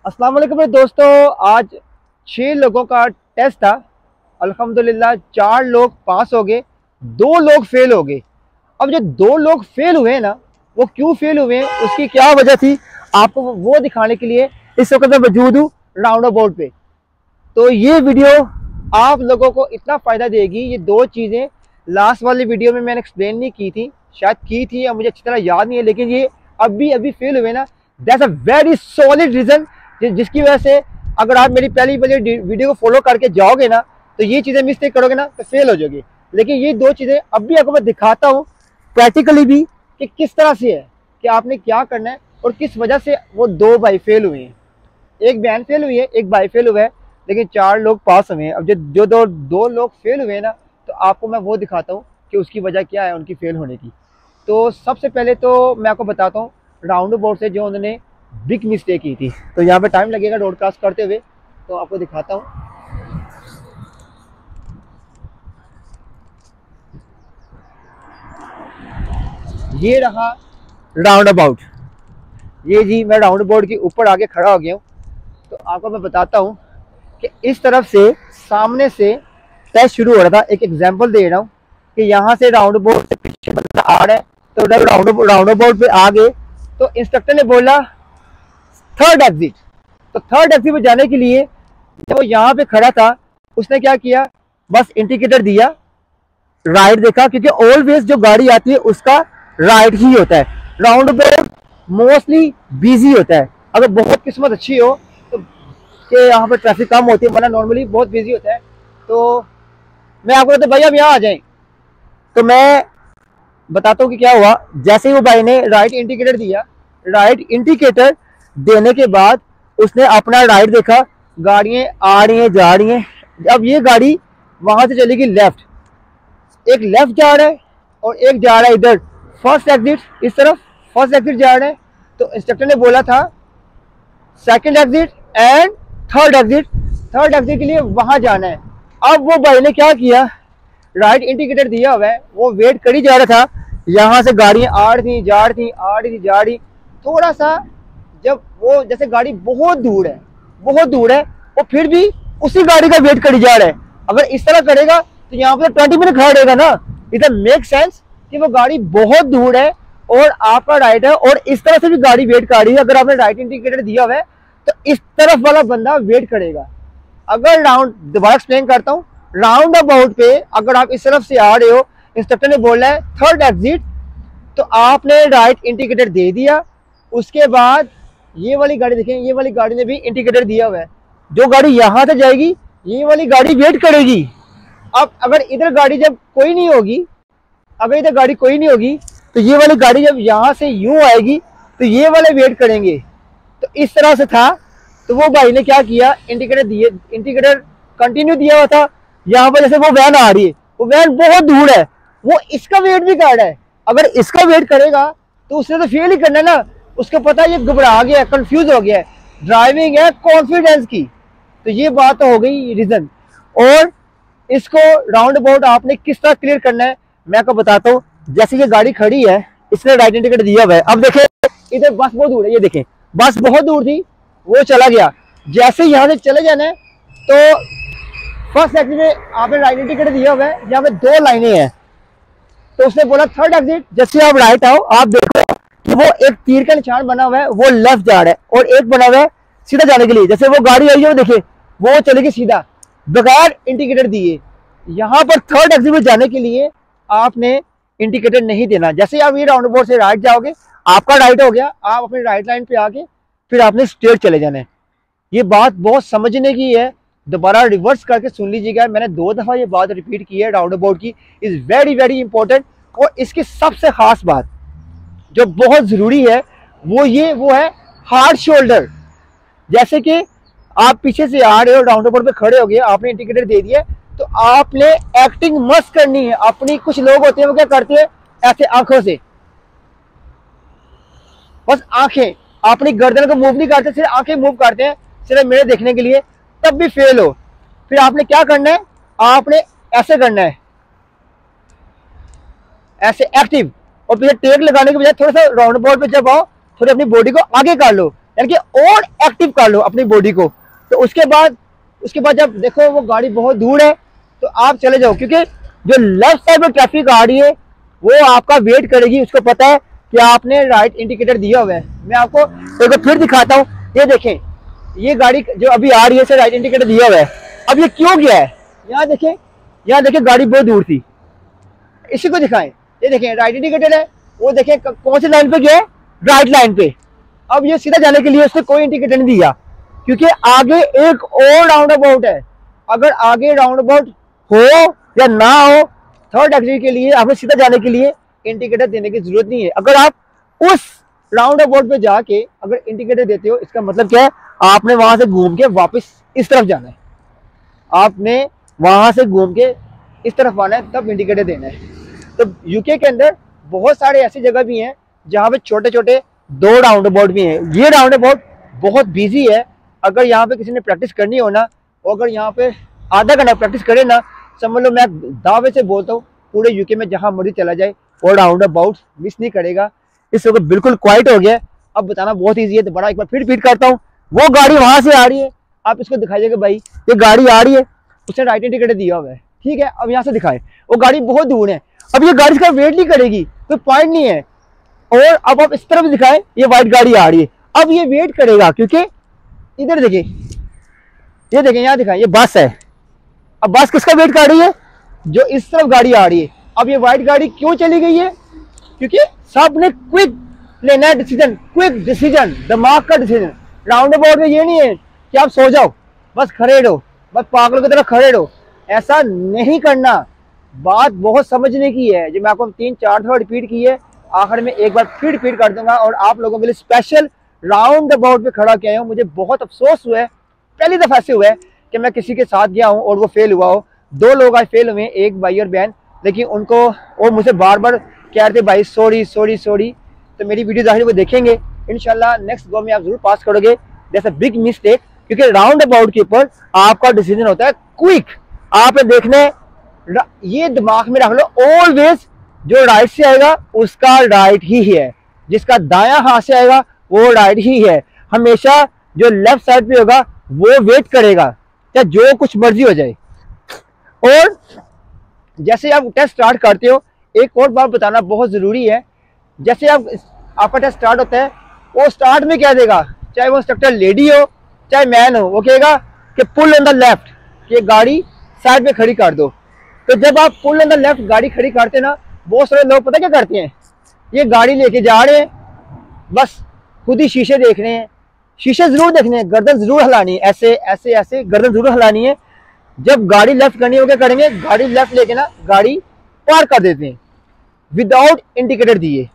अस्सलाम वालेकुम मेरे दोस्तों। आज 6 लोगों का टेस्ट था। अल्हम्दुलिल्लाह 4 लोग पास हो गए, 2 लोग फेल हो गए। अब जो 2 लोग फेल हुए ना, वो क्यों फेल हुए, उसकी क्या वजह थी, आपको वो दिखाने के लिए इस वक्त मैं मौजूद हूँ राउंड अबाउट पे। तो ये वीडियो आप लोगों को इतना फ़ायदा देगी। ये 2 चीज़ें लास्ट वाली वीडियो में मैंने एक्सप्लेन नहीं की थी, शायद की थी या मुझे अच्छी तरह याद नहीं है, लेकिन ये अभी फेल हुए ना, that's a very solid reason जिसकी वजह से अगर आप मेरी पहली वाली वीडियो को फॉलो करके जाओगे ना, तो ये चीज़ें मिस्टेक करोगे ना तो फेल हो जाओगे। लेकिन ये 2 चीज़ें अभी आपको मैं दिखाता हूँ प्रैक्टिकली भी कि किस तरह से है, कि आपने क्या करना है और किस वजह से वो 2 भाई फेल हुए हैं। एक बहन फेल हुई है, एक भाई फेल हुआ है, लेकिन 4 लोग पास हुए हैं। अब जो दो लोग फेल हुए हैं ना, तो आपको मैं वो दिखाता हूँ कि उसकी वजह क्या है उनकी फेल होने की। तो सबसे पहले तो मैं आपको बताता हूँ राउंड अबाउट से जो उन्होंने बिग मिस्टेक की थी। तो यहाँ पे टाइम लगेगा रोड क्रॉस करते हुए, तो आपको दिखाता हूँ। ये रहा राउंड अबाउट। ये जी मैं राउंड अबाउट के ऊपर आके खड़ा हो गया हूँ। तो आपको मैं बताता हूँ कि इस तरफ से सामने से टेस्ट शुरू हो रहा था। एक एग्जांपल दे रहा हूँ कि यहाँ से राउंड अबाउट से पीछे बंदा आ रहा है, तो राउंड अबाउट पे आ गए, तो इंस्ट्रक्टर ने बोला थर्ड एग्जिट। तो थर्ड एग्जिट पे जाने के लिए जब वो यहाँ पे खड़ा था, उसने क्या किया, बस इंडिकेटर दिया, राइट देखा, क्योंकि ऑलवेज जो गाड़ी आती है उसका राइट ही होता है। राउंड अबाउट मोस्टली बिजी होता है, अगर बहुत किस्मत अच्छी हो तो कि यहाँ पे ट्रैफिक कम होती है, वरना नॉर्मली बहुत बिजी होता है। तो मैं आपको कहता भाई अब यहाँ आ जाएं, तो मैं बताता हूँ कि क्या हुआ। जैसे ही वो भाई ने राइट इंडिकेटर दिया, राइट इंडिकेटर देने के बाद उसने अपना राइट देखा, गाड़ियाँ आ रही हैं जा रही हैं। अब ये गाड़ी वहां से चलेगी लेफ्ट, एक लेफ्ट जा रहा है और एक जा रहा है इधर फर्स्ट एग्जिट, इस तरफ फर्स्ट एग्जिट जा रहा है। तो इंस्ट्रक्टर ने बोला था second exit and third exit के लिए वहां जाना है। अब वो भाई ने क्या किया, राइट इंडिकेटर दिया हुआ है, वो वेट कर ही जा रहा था। यहाँ से गाड़ियाँ आ रही थी जा रही थी। थोड़ा सा जब वो जैसे गाड़ी बहुत दूर है, वो फिर भी उसी गाड़ी का वेट करी जा रहा है। अगर इस तरह करेगा तो यहाँ पर 20 मिनट खड़ा रहेगा ना। इधर मेक सेंस कि वो गाड़ी बहुत दूर है और आपका राइट है, और इस तरह से भी गाड़ी वेट कर रही है। अगर आपने राइट इंडिकेटर दिया हुआ है तो इस तरफ वाला बंदा वेट करेगा। अगर राउंड दोबारा एक्सप्लेन करता हूँ, राउंड अबाउट पे अगर आप इस तरफ से आ रहे हो, इंस्ट्रक्टर ने बोला है थर्ड एग्जिट, तो आपने राइट इंडिकेटर दे दिया। उसके बाद ये वाली गाड़ी देखें, ये वाली गाड़ी ने भी इंडिकेटर दिया हुआ है। जो गाड़ी यहाँ से जाएगी ये वाली गाड़ी वेट करेगी। अब अगर इधर गाड़ी जब कोई नहीं होगी, तो ये वाली गाड़ी जब यहाँ से यूं आएगी तो ये वाले वेट करेंगे। तो इस तरह से था। तो वो भाई ने क्या किया, इंडिकेटर कंटिन्यू दिया हुआ था। यहाँ पर जैसे वो वैन आ रही है, वो वैन बहुत दूर है, वो इसका वेट भी कर रहा है। अगर इसका वेट करेगा तो उसने तो फेल ही करना है ना। उसको पता है ये घबरा गया है, कंफ्यूज हो गया है, ड्राइविंग है कॉन्फिडेंस की। तो ये बात तो हो गई रीजन। और इसको राउंड अबाउट आपने किस तरह क्लियर करना है मैं आपको बताता हूँ। जैसे ये गाड़ी खड़ी है, इसने राइट इंडिकेटर दिया हुआ है। अब देखें इधर बस बहुत दूर है, ये देखें बस बहुत दूर थी, वो चला गया। जैसे यहाँ से चले जाना है तो फर्स्ट एग्जिट में आपने राइट इंडिकेटर दिया हुआ है, यहाँ पे 2 लाइनें हैं। तो उसने बोला थर्ड एग्जिट, जैसे आप राइट आओ, आप देखो कि वो एक तीर का निशान बना हुआ है, वो लेफ्ट जा रहा है, और एक बना हुआ है सीधा जाने के लिए। जैसे वो गाड़ी आई है, वो देखिए वो चलेगी सीधा बगैर इंडिकेटर दिए। यहाँ पर थर्ड एग्जिट में जाने के लिए आपने इंडिकेटर नहीं देना। जैसे आप ये राउंड अबाउट से राइट जाओगे, आपका राइट हो गया, आप अपनी राइट लाइन पे आके फिर आपने स्ट्रेट चले जाना है। ये बात बहुत समझने की है, दोबारा रिवर्स करके सुन लीजिएगा। मैंने 2 दफा ये बात रिपीट की है, राउंड अबाउट की इज वेरी इंपॉर्टेंट। और इसकी सबसे खास बात जो बहुत जरूरी है वो है हार्ड शोल्डर। जैसे कि आप पीछे से आ रहे हो, राउंड अबाउट पे खड़े हो गए, आपने इंडिकेटर दे दिया, तो आपने एक्टिंग मस्त करनी है अपनी। कुछ लोग होते हैं वो क्या करते हैं, ऐसे आंखों से बस आंखें, अपनी गर्दन को मूव नहीं करते, सिर्फ आंखें मूव करते हैं सिर्फ मेरे देखने के लिए, तब भी फेल हो। फिर आपने क्या करना है, आपने ऐसे करना है, ऐसे एक्टिव, और पीछे टेक लगाने के बजाय थोड़ा सा राउंड अबाउट पे जब आओ, थोड़ी अपनी बॉडी को आगे कर लो, यानी कि और एक्टिव कर लो अपनी बॉडी को। तो उसके बाद जब देखो वो गाड़ी बहुत दूर है तो आप चले जाओ, क्योंकि जो लेफ्ट साइड में ट्रैफिक आ रही है वो आपका वेट करेगी, उसको पता है कि आपने राइट इंडिकेटर दिया हुआ है। मैं आपको एक बार फिर दिखाता हूँ। ये देखें, ये गाड़ी जो अभी आ रही है राइट इंडिकेटर दिया हुआ है। अब ये क्यों गया है, यहाँ देखें गाड़ी बहुत दूर थी, इसी को दिखाएं। ये देखें राइट इंडिकेटर है, वो देखें कौन सी लाइन पे गया है, राइट लाइन पे। अब ये सीधा जाने के लिए उसने कोई इंडिकेटर नहीं दिया, क्योंकि आगे एक और राउंड अबाउट है। अगर आगे राउंड अबाउट हो या ना हो, थर्ड एग्जिट के लिए आपको सीधा जाने के लिए इंडिकेटर देने की जरूरत नहीं है। अगर आप उस राउंड अबाउट पे जाके अगर इंडिकेटर देते हो, इसका मतलब क्या है, आपने वहां से घूम के वापस इस तरफ जाना है, आपने वहां से घूम के इस तरफ आना है, तब इंडिकेटर देना है। तो यूके के अंदर बहुत सारे ऐसी जगह भी हैं जहाँ पे छोटे छोटे 2 राउंड अबाउट भी हैं। ये राउंड अबाउट बहुत बिजी है। अगर यहाँ पे किसी ने प्रैक्टिस करनी हो ना, और अगर यहाँ पे आधा घंटा प्रैक्टिस करे ना, समझ लो मैं दावे से बोलता हूँ पूरे यूके में जहाँ मर्जी चला जाए और राउंड अबाउट मिस नहीं करेगा। इस वक्त बिल्कुल क्वाइट हो गया। अब बताना बहुत ईजी है, तो बड़ा एक बार फिर रिपीट करता हूँ। वो गाड़ी वहां से आ रही है, आप इसको दिखाइएगा भाई ये गाड़ी आ रही है, उसने राइट इंडिकेटर दिया हुआ है, ठीक है। अब यहाँ से दिखाए, वो गाड़ी बहुत दूर है, अब ये गाड़ी इसका वेट नहीं करेगी, कोई पॉइंट नहीं है। और अब आप इस तरफ दिखाएं, ये व्हाइट गाड़ी आ रही है, अब ये वेट करेगा, क्योंकि इधर देखिए, ये देखें यहाँ दिखाएं, ये बस है। अब बस किसका वेट कर रही है, जो इस तरफ गाड़ी आ रही है। अब ये व्हाइट गाड़ी क्यों चली गई है, क्योंकि सबने क्विक लेना है डिसीजन, क्विक डिसीजन, दिमाग का डिसीजन। राउंड अबाउट में ये नहीं है कि आप सो जाओ, बस खड़े रहो, बस पागलों की तरह खड़े रहो, ऐसा नहीं करना। बात बहुत समझने की है, जो मैं आपको 3-4 दफा रिपीट की है, आखिर में एक बार फिर रिपीट कर दूंगा। और आप लोगों के लिए स्पेशल राउंड अबाउट पे खड़ा किया हूँ। मुझे बहुत अफसोस हुआ है, पहली दफा ऐसे हुआ है कि मैं किसी के साथ गया हूँ और वो फेल हुआ हो। 2 लोग आज फेल हुए, एक भाई और बहन, लेकिन उनको वो मुझसे बार बार कह रहे थे भाई सॉरी सॉरी सॉरी। तो मेरी वीडियो जाहिर वो देखेंगे, इंशाल्लाह नेक्स्ट गो में आप जरूर पास करोगे। दैट्स अ बिग मिस्टेक, क्योंकि राउंड अबाउट के ऊपर आपका डिसीजन होता है क्विक। आपने देखना है, ये दिमाग में रख लो ऑलवेज, जो राइट से आएगा उसका राइट ही है, जिसका दायां हाथ से आएगा वो राइट ही है। हमेशा जो लेफ्ट साइड पे होगा वो वेट करेगा, चाहे जो कुछ मर्जी हो जाए। और जैसे आप टेस्ट स्टार्ट करते हो, एक और बात बताना बहुत जरूरी है। जैसे आपका टेस्ट स्टार्ट होता है, वो स्टार्ट में क्या देगा, चाहे वो इंस्ट्रक्टर लेडी हो चाहे मैन हो, वो कहेगा कि पुल ऑन द लेफ्ट, कि गाड़ी साइड में खड़ी कर दो। तो जब आप पुल ऑन द लेफ्ट गाड़ी खड़ी करते ना, बहुत सारे लोग पता क्या करते हैं, ये गाड़ी लेके जा रहे हैं, बस खुद ही शीशे देख रहे हैं। शीशे जरूर देखने हैं, गर्दन जरूर हिलानी है, ऐसे ऐसे ऐसे गर्दन जरूर हिलानी है। जब गाड़ी लेफ्ट करनी होगी करेंगे, गाड़ी लेफ्ट लेके ना गाड़ी पार कर देते हैं विदाउट इंडिकेटर दिए।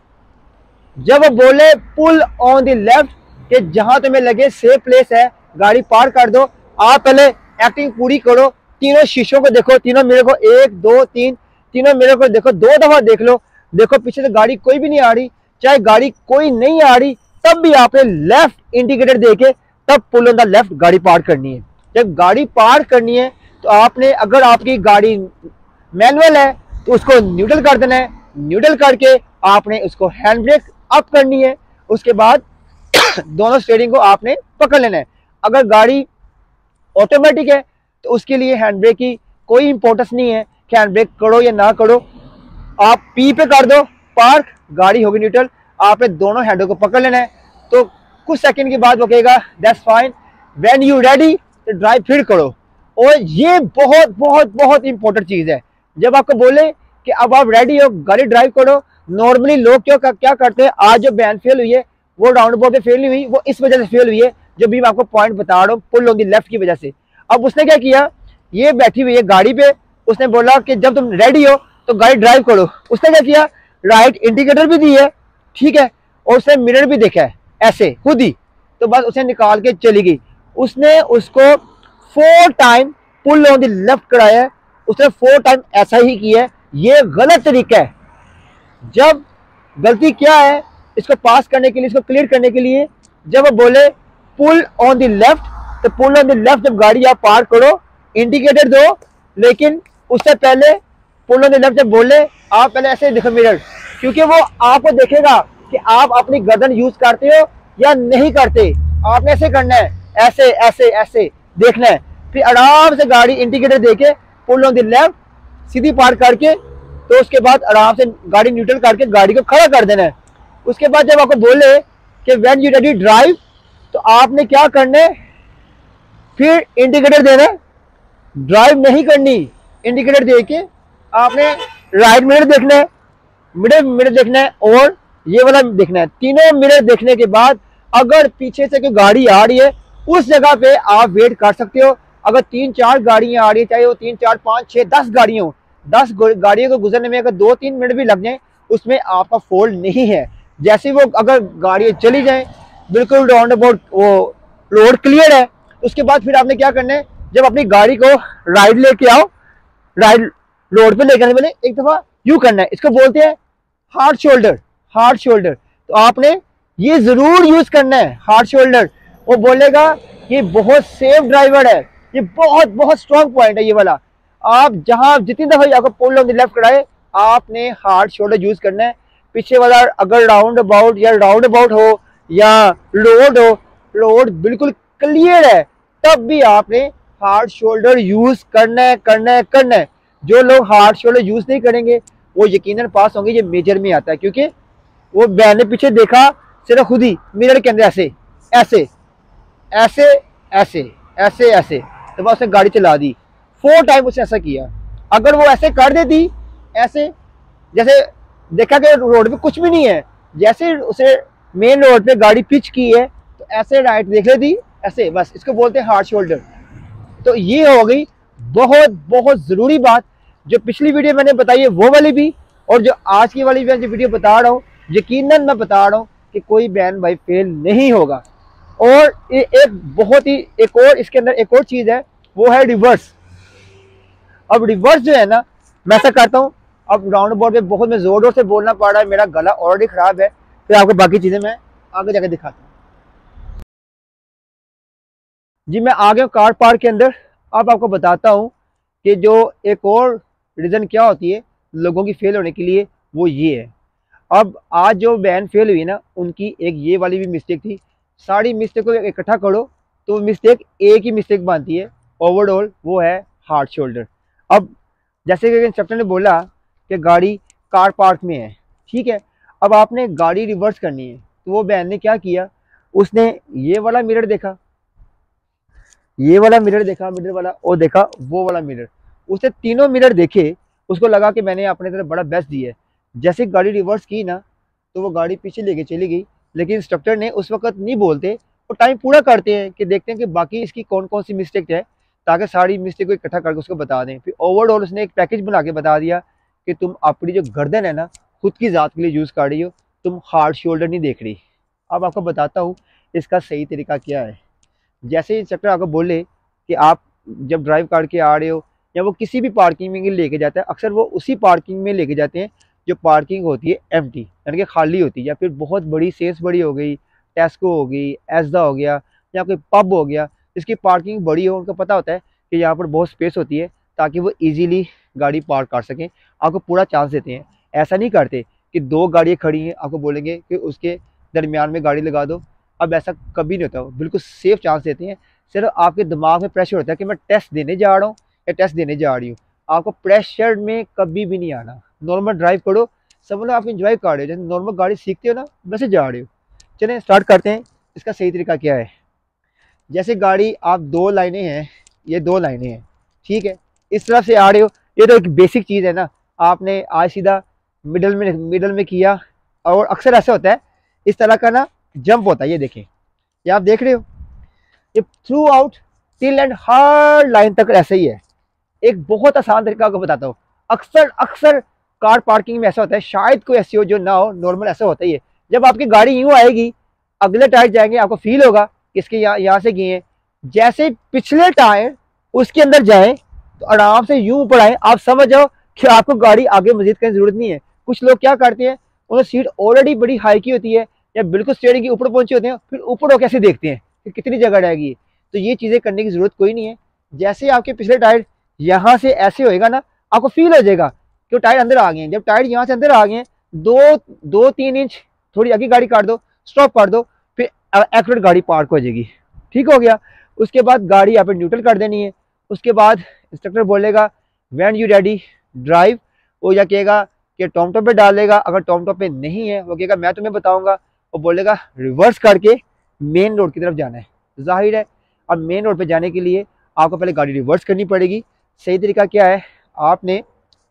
जब वो बोले पुल ऑन द लेफ्ट, कि जहां तुम्हें लगे सेफ प्लेस है, गाड़ी पार कर दो, आप पहले एक्टिंग पूरी करो, तीनों शीशों को देखो, तीनों मिरर को 1 2 3 तीनों मिरर को देखो, 2 दफा देख लो, देखो पीछे से गाड़ी कोई भी नहीं आ रही, चाहे गाड़ी कोई नहीं आ रही तब भी आपने लेफ्ट इंडिकेटर देके तब पुल ऑन द लेफ्ट गाड़ी पार करनी है। जब गाड़ी पार करनी है तो आपने, अगर आपकी गाड़ी मैनुअल है तो उसको न्यूट्रल कर देना है, न्यूट्रल करके आपने उसको हैंड ब्रेक अप करनी है, उसके बाद दोनों स्टीयरिंग को आपने पकड़ लेना है। अगर गाड़ी ऑटोमेटिक है तो उसके लिए हैंड ब्रेक की कोई इंपॉर्टेंस नहीं है कि हैंड ब्रेक करो या ना करो, आप पी पे कर दो, पार्क, गाड़ी होगी न्यूट्रल, आपने दोनों हैंडों को पकड़ लेना है। तो कुछ सेकंड के बाद वो कहेगा that's fine, when you ready तो ड्राइव फिर करो। और ये बहुत बहुत बहुत इंपॉर्टेंट चीज है, जब आपको बोले कि अब आप रेडी हो, गाड़ी ड्राइव करो। नॉर्मली लोग क्या करते हैं, आज जो बैन फेल हुई है वो राउंड अबाउट पे फेल नहीं हुई, वो इस वजह से फेल हुई है जो भी मैं आपको पॉइंट बता रहा हूँ, पुल ऑन द लेफ्ट की वजह से। अब उसने क्या किया, ये बैठी हुई है गाड़ी पे, उसने बोला कि जब तुम रेडी हो तो गाड़ी ड्राइव करो। उसने क्या किया, राइट इंडिकेटर भी दी है, ठीक है, और उसने मिरर भी देखा है ऐसे खुद ही, तो बस उसे निकाल के चली गई। उसने उसको 4 time pull on the left कराया है, उसने 4 टाइम ऐसा ही किया है। ये गलत तरीका है। जब गलती क्या है, इसको पास करने के लिए, इसको क्लियर करने के लिए, जब वो बोले पुल ऑन द लेफ्ट, तो पुल ऑन द लेफ्ट जब गाड़ी आप पार करो इंडिकेटर दो, लेकिन उससे पहले पुल ऑन द लेफ्ट जब बोले आप पहले ऐसे देखो मिरर, क्योंकि वो आपको देखेगा कि आप अपनी गर्दन यूज करते हो या नहीं करते। आपने ऐसे करना है, ऐसे ऐसे ऐसे देखना है, फिर आराम से गाड़ी इंडिकेटर देके पुल ऑन द लेफ्ट सीधी पार करके, तो उसके बाद आराम से गाड़ी न्यूट्रल करके गाड़ी को खड़ा कर देना है। उसके बाद जब आपको बोले कि व्हेन यू रेडी ड्राइव, तो आपने क्या करना है, फिर इंडिकेटर देना है। ड्राइव नहीं करनी, इंडिकेटर दे के आपने राइट मिरर देखना है, मिडल मिरर देखना है और ये वाला देखना है। तीनों मिरर देखने के बाद अगर पीछे से कोई गाड़ी आ रही है उस जगह पे आप वेट कर सकते हो। अगर 3-4 गाड़ियां आ रही है, चाहे वो 3, 4, 5, 6, 10 गाड़ियां हो, 10 गाड़ियों को गुजरने में अगर 2-3 मिनट भी लग जाए उसमें आपका फॉल्ट नहीं है। जैसे वो अगर गाड़ियां चली जाए बिल्कुल राउंड अबाउट वो रोड क्लियर है, उसके बाद फिर आपने क्या करना है, जब अपनी गाड़ी को राइड लेके आओ, राइड रोड पे लेकर आने वाले एक दफा यू करना है, इसको बोलते हैं हार्ड शोल्डर। हार्ड शोल्डर तो आपने ये जरूर यूज करना है, हार्ड शोल्डर। वो बोलेगा ये बहुत सेफ ड्राइवर है, ये बहुत बहुत स्ट्रॉन्ग पॉइंट है ये वाला। आप जहां जितनी दफा आपको पुल ऑन द लेफ्ट कराए आपने हार्ड शोल्डर यूज करना है। पीछे वाला अगर राउंड अबाउट हो या रोड हो, रोड बिल्कुल क्लियर है, तब भी आपने हार्ड शोल्डर यूज करना है। जो लोग हार्ड शोल्डर यूज नहीं करेंगे वो यकीनन पास होंगे। ये मेजर में आता है क्योंकि वो मैंने पीछे देखा सिर्फ खुद ही मिरर के अंदर ऐसे ऐसे ऐसे ऐसे ऐसे ऐसे, तो बस उसने गाड़ी चला दी। 4 टाइम उसने ऐसा किया। अगर वो ऐसे कर देती, ऐसे जैसे देखा कि रोड पे कुछ भी नहीं है, जैसे उसे मेन रोड पे गाड़ी पिच की है तो ऐसे राइट देख लेती ऐसे, बस इसको बोलते हैं हार्ड शोल्डर। तो ये हो गई बहुत बहुत जरूरी बात। जो पिछली वीडियो मैंने बताई है वो वाली भी, और जो आज की वाली जो वीडियो बता रहा हूँ, यकीनन मैं बता रहा हूँ कि कोई बहन भाई फेल नहीं होगा। और एक और इसके अंदर एक और चीज है, वो है रिवर्स। अब रिवर्स जो है ना, मैं ऐसा करता हूँ, अब राउंड अबाउट में बहुत मैं जोर जोर से बोलना पड़ रहा है, मेरा गला ऑलरेडी खराब है, फिर आपको बाकी चीजें मैं आगे जाके दिखाता हूँ। जी मैं आ गया कार पार्क के अंदर। अब आपको बताता हूँ कि जो एक और रीज़न क्या होती है लोगों की फेल होने के लिए, वो ये है। अब आज जो बहन फेल हुई ना, उनकी एक ये वाली भी मिस्टेक थी। सारी मिस्टेक को इकट्ठा करो तो मिस्टेक एक ही मिस्टेक बनती है ओवरऑल, वो है हार्ड शोल्डर। अब जैसे कि इंस्ट्रक्टर ने बोला कि गाड़ी कार पार्क में है, ठीक है, अब आपने गाड़ी रिवर्स करनी है, तो वो बहन ने क्या किया, उसने ये वाला मिरर देखा, ये वाला मिरर देखा, मिरर वाला, और देखा वो वाला मिरर, उसने तीनों मिरर देखे, उसको लगा कि मैंने अपने तरफ बड़ा बेस्ट दिया है। जैसे गाड़ी रिवर्स की ना, तो वो गाड़ी पीछे लेके चली गई। लेकिन इंस्ट्रक्टर ने उस वक्त नहीं बोलते, वो टाइम पूरा करते हैं कि देखते हैं कि बाकी इसकी कौन कौन सी मिस्टेक है, ताकि सारी मिस्टेक को इकट्ठा करके उसको बता दें। फिर ओवरऑल उसने एक पैकेज बना के बता दिया कि तुम अपनी जो गर्दन है ना, खुद की ज़ात के लिए यूज़ कर रही हो, तुम हार्ड शोल्डर नहीं देख रही। अब आपको बताता हूँ इसका सही तरीका क्या है। जैसे इंस्ट्रक्टर आपको बोले कि आप जब ड्राइव करके आ रहे हो या वो किसी भी पार्किंग में लेके जाता है, अक्सर वो उसी पार्किंग में लेके जाते हैं जो पार्किंग होती है एम्प्टी, यानी कि खाली होती है, या फिर बहुत बड़ी सेल्सबरी हो गई, टेस्को हो गई, एसदा हो गया, या कोई पब हो गया, जिसकी पार्किंग बड़ी हो, उनको पता होता है कि यहाँ पर बहुत स्पेस होती है ताकि वो ईजीली गाड़ी पार्क कर सकें। आपको पूरा चांस देते हैं, ऐसा नहीं करते कि 2 गाड़ियाँ खड़ी हैं आपको बोलेंगे कि उसके दरमियान में गाड़ी लगा दो। अब ऐसा कभी नहीं होता, बिल्कुल सेफ चांस देते हैं। सिर्फ आपके दिमाग में प्रेशर होता है कि मैं टेस्ट देने जा रहा हूँ या टेस्ट देने जा रही हूँ। आपको प्रेशर में कभी भी नहीं आना, नॉर्मल ड्राइव करो, समझ लो आप इंजॉय कर रहे हो, जैसे नॉर्मल गाड़ी सीखते हो ना वैसे जा रहे हो। चलें स्टार्ट करते हैं। इसका सही तरीका क्या है। जैसे गाड़ी आप 2 लाइनें हैं, ये 2 लाइनें हैं, ठीक है, इस तरफ से आ रहे हो, ये तो एक बेसिक चीज़ है ना, आपने आज सीधा मिडल में किया, और अक्सर ऐसा होता है इस तरह का ना जंप होता है, ये देखें, ये आप देख रहे हो, ये through out till and her line तक ऐसा ही है। एक बहुत आसान तरीका आपको बताता हूँ। अक्सर कार पार्किंग में ऐसा होता है, शायद कोई ऐसी हो जो ना हो, नॉर्मल ऐसा होता ही है। जब आपकी गाड़ी यूँ आएगी, अगले टायर जाएंगे, आपको फील होगा कि इसके यहाँ से गए हैं, जैसे पिछले टायर उसके अंदर जाए तो आराम से यूं ऊपर आए, आप समझ जाओ कि आपको गाड़ी आगे मजीद करने की जरूरत नहीं है। कुछ लोग क्या करते हैं, उन्हें सीट ऑलरेडी बड़ी हाई की होती है या बिल्कुल स्टीयरिंग के ऊपर पहुंचे होते हैं, फिर ऊपर हो कैसे देखते हैं कि कितनी जगह रहेगी। तो ये चीज़ें करने की जरूरत कोई नहीं है। जैसे आपके पिछले टायर यहाँ से ऐसे होएगा ना, आपको फील हो जाएगा कि टायर अंदर आ गए हैं। जब टायर यहाँ से अंदर आ गए हैं, 2-3 इंच थोड़ी आगे गाड़ी काट दो, स्टॉप कर दो, फिर एक्यूरेट गाड़ी पार्क हो जाएगी। ठीक हो गया। उसके बाद गाड़ी यहाँ पे न्यूट्रल कर देनी है। उसके बाद इंस्ट्रक्टर बोलेगा व्हेन यू रेडी ड्राइव, वो या कहेगा कि टॉप पे डाल देगा। अगर टॉप पे नहीं है वो कहेगा मैं तुम्हें बताऊंगा, वो बोलेगा रिवर्स करके मेन रोड की तरफ जाना है। जाहिर है अब मेन रोड पे जाने के लिए आपको पहले गाड़ी रिवर्स करनी पड़ेगी। सही तरीका क्या है, आपने,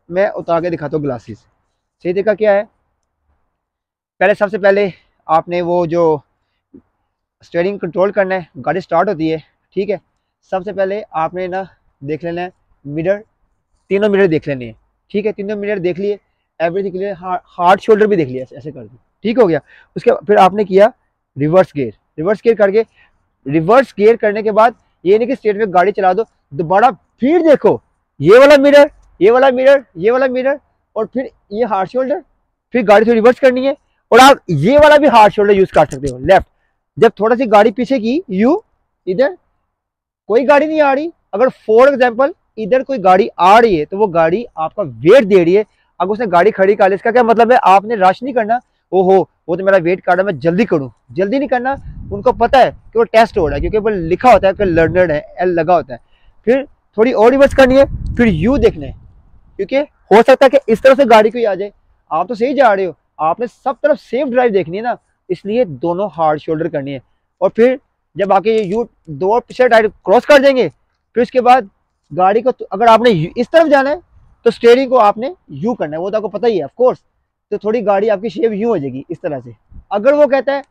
मैं उतार के दिखाता हूँ ग्लासेस। सही तरीका क्या है, पहले सबसे पहले आपने वो जो स्टीयरिंग कंट्रोल करना है, गाड़ी स्टार्ट होती है, ठीक है, सबसे पहले आपने ना देख लेना है मिरर, तीनों मिरर देख लेने हैं। ठीक है, तीनों मिरर देख लिए, एवरीथिंग क्लियर, हार्ड शोल्डर भी देख लिया, ऐसे कर दी। ठीक हो गया। उसके फिर आपने किया रिवर्स गियर। रिवर्स गियर करके, रिवर्स गियर करने के बाद ये नहीं कि स्ट्रेट में गाड़ी चला दो, दोबारा फिर देखो ये वाला मिरर, ये वाला मिरर, ये वाला मिरर, और फिर ये हार्ड शोल्डर, फिर गाड़ी से रिवर्स करनी है। और आप ये वाला भी हार्ड शोल्डर यूज कर सकते हो लेफ्ट। जब थोड़ा सी गाड़ी पीछे की, यू इधर कोई गाड़ी नहीं आ रही, अगर फॉर एग्जाम्पल इधर कोई गाड़ी आ रही है तो वो गाड़ी आपका वेट दे रही है, अगर उसने गाड़ी खड़ी कर ली, इसका क्या मतलब है, आपने रश नहीं करना, ओहो वो तो मेरा वेट कर रहा है मैं जल्दी करूं, जल्दी नहीं करना। उनको पता है कि वो टेस्ट हो रहा है, क्योंकि वो लिखा होता है कि लर्नर्ड है, एल लगा होता है। फिर थोड़ी और रिवर्स करनी है, फिर यू देखना है, क्योंकि हो सकता है कि इस तरफ से गाड़ी कोई आ जाए, आप तो सही जा रहे हो, आपने सब तरफ सेफ ड्राइव देखनी है ना, इसलिए दोनों हार्ड शोल्डर करनी है। और फिर जब आके यू दो पिछले टायर क्रॉस कर देंगे, फिर उसके बाद गाड़ी को अगर आपने इस तरफ जाना है तो स्टीयरिंग को आपने यू करना है, वो तो आपको पता ही है ऑफ कोर्स। तो थोड़ी गाड़ी आपकी शेप यूं हो जाएगी इस तरह से। अगर वो कहता है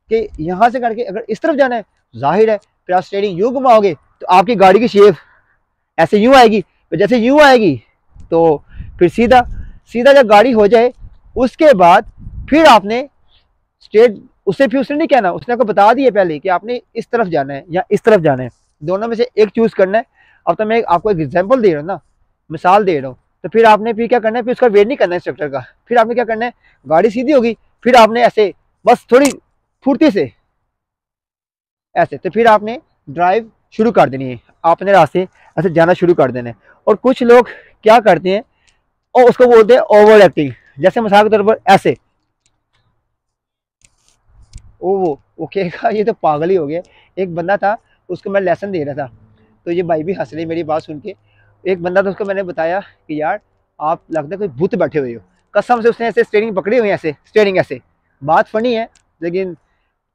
कि यहाँ से करके अगर इस तरफ जाना है, जाहिर है फिर आप स्टीयरिंग यूं घुमाओगे तो आपकी गाड़ी की शेप ऐसे यूं आएगी। तो जैसे यूं आएगी तो फिर सीधा सीधा जब गाड़ी हो जाए उसके बाद फिर आपने स्ट्रेट, उससे फिर उसने नहीं कहना, उसने आपको बता दिया पहले कि आपने इस तरफ जाना है या इस तरफ जाना है, दोनों में से एक चूज करना है। अब तो मैं आपको एक एग्जांपल दे रहा हूँ ना, मिसाल दे रहा हूँ, तो फिर आपने फिर क्या करना है, फिर उसका वेट नहीं करना है इंस्ट्रक्टर का, फिर आपने क्या करना है, गाड़ी सीधी होगी, फिर आपने ऐसे बस थोड़ी फुर्ती से ऐसे, तो फिर आपने ड्राइव शुरू कर देनी है, आपने रास्ते ऐसे जाना शुरू कर देना है। और कुछ लोग क्या करते हैं और उसको बोलते हैं ओवर एक्टिंग, जैसे मिसाल के तौर पर ऐसे, वो कहेगा ये तो पागल ही हो गया। एक बंदा था, उसको मैं लेसन दे रहा था, तो ये भाई भी हंस रही मेरी बात सुन के। एक बंदा था, उसको मैंने बताया कि यार आप लगता है कोई भूत बैठे हुए हो, कसम से उसने ऐसे स्टीयरिंग पकड़ी हुई है, ऐसे स्टीयरिंग ऐसे। बात फनी है लेकिन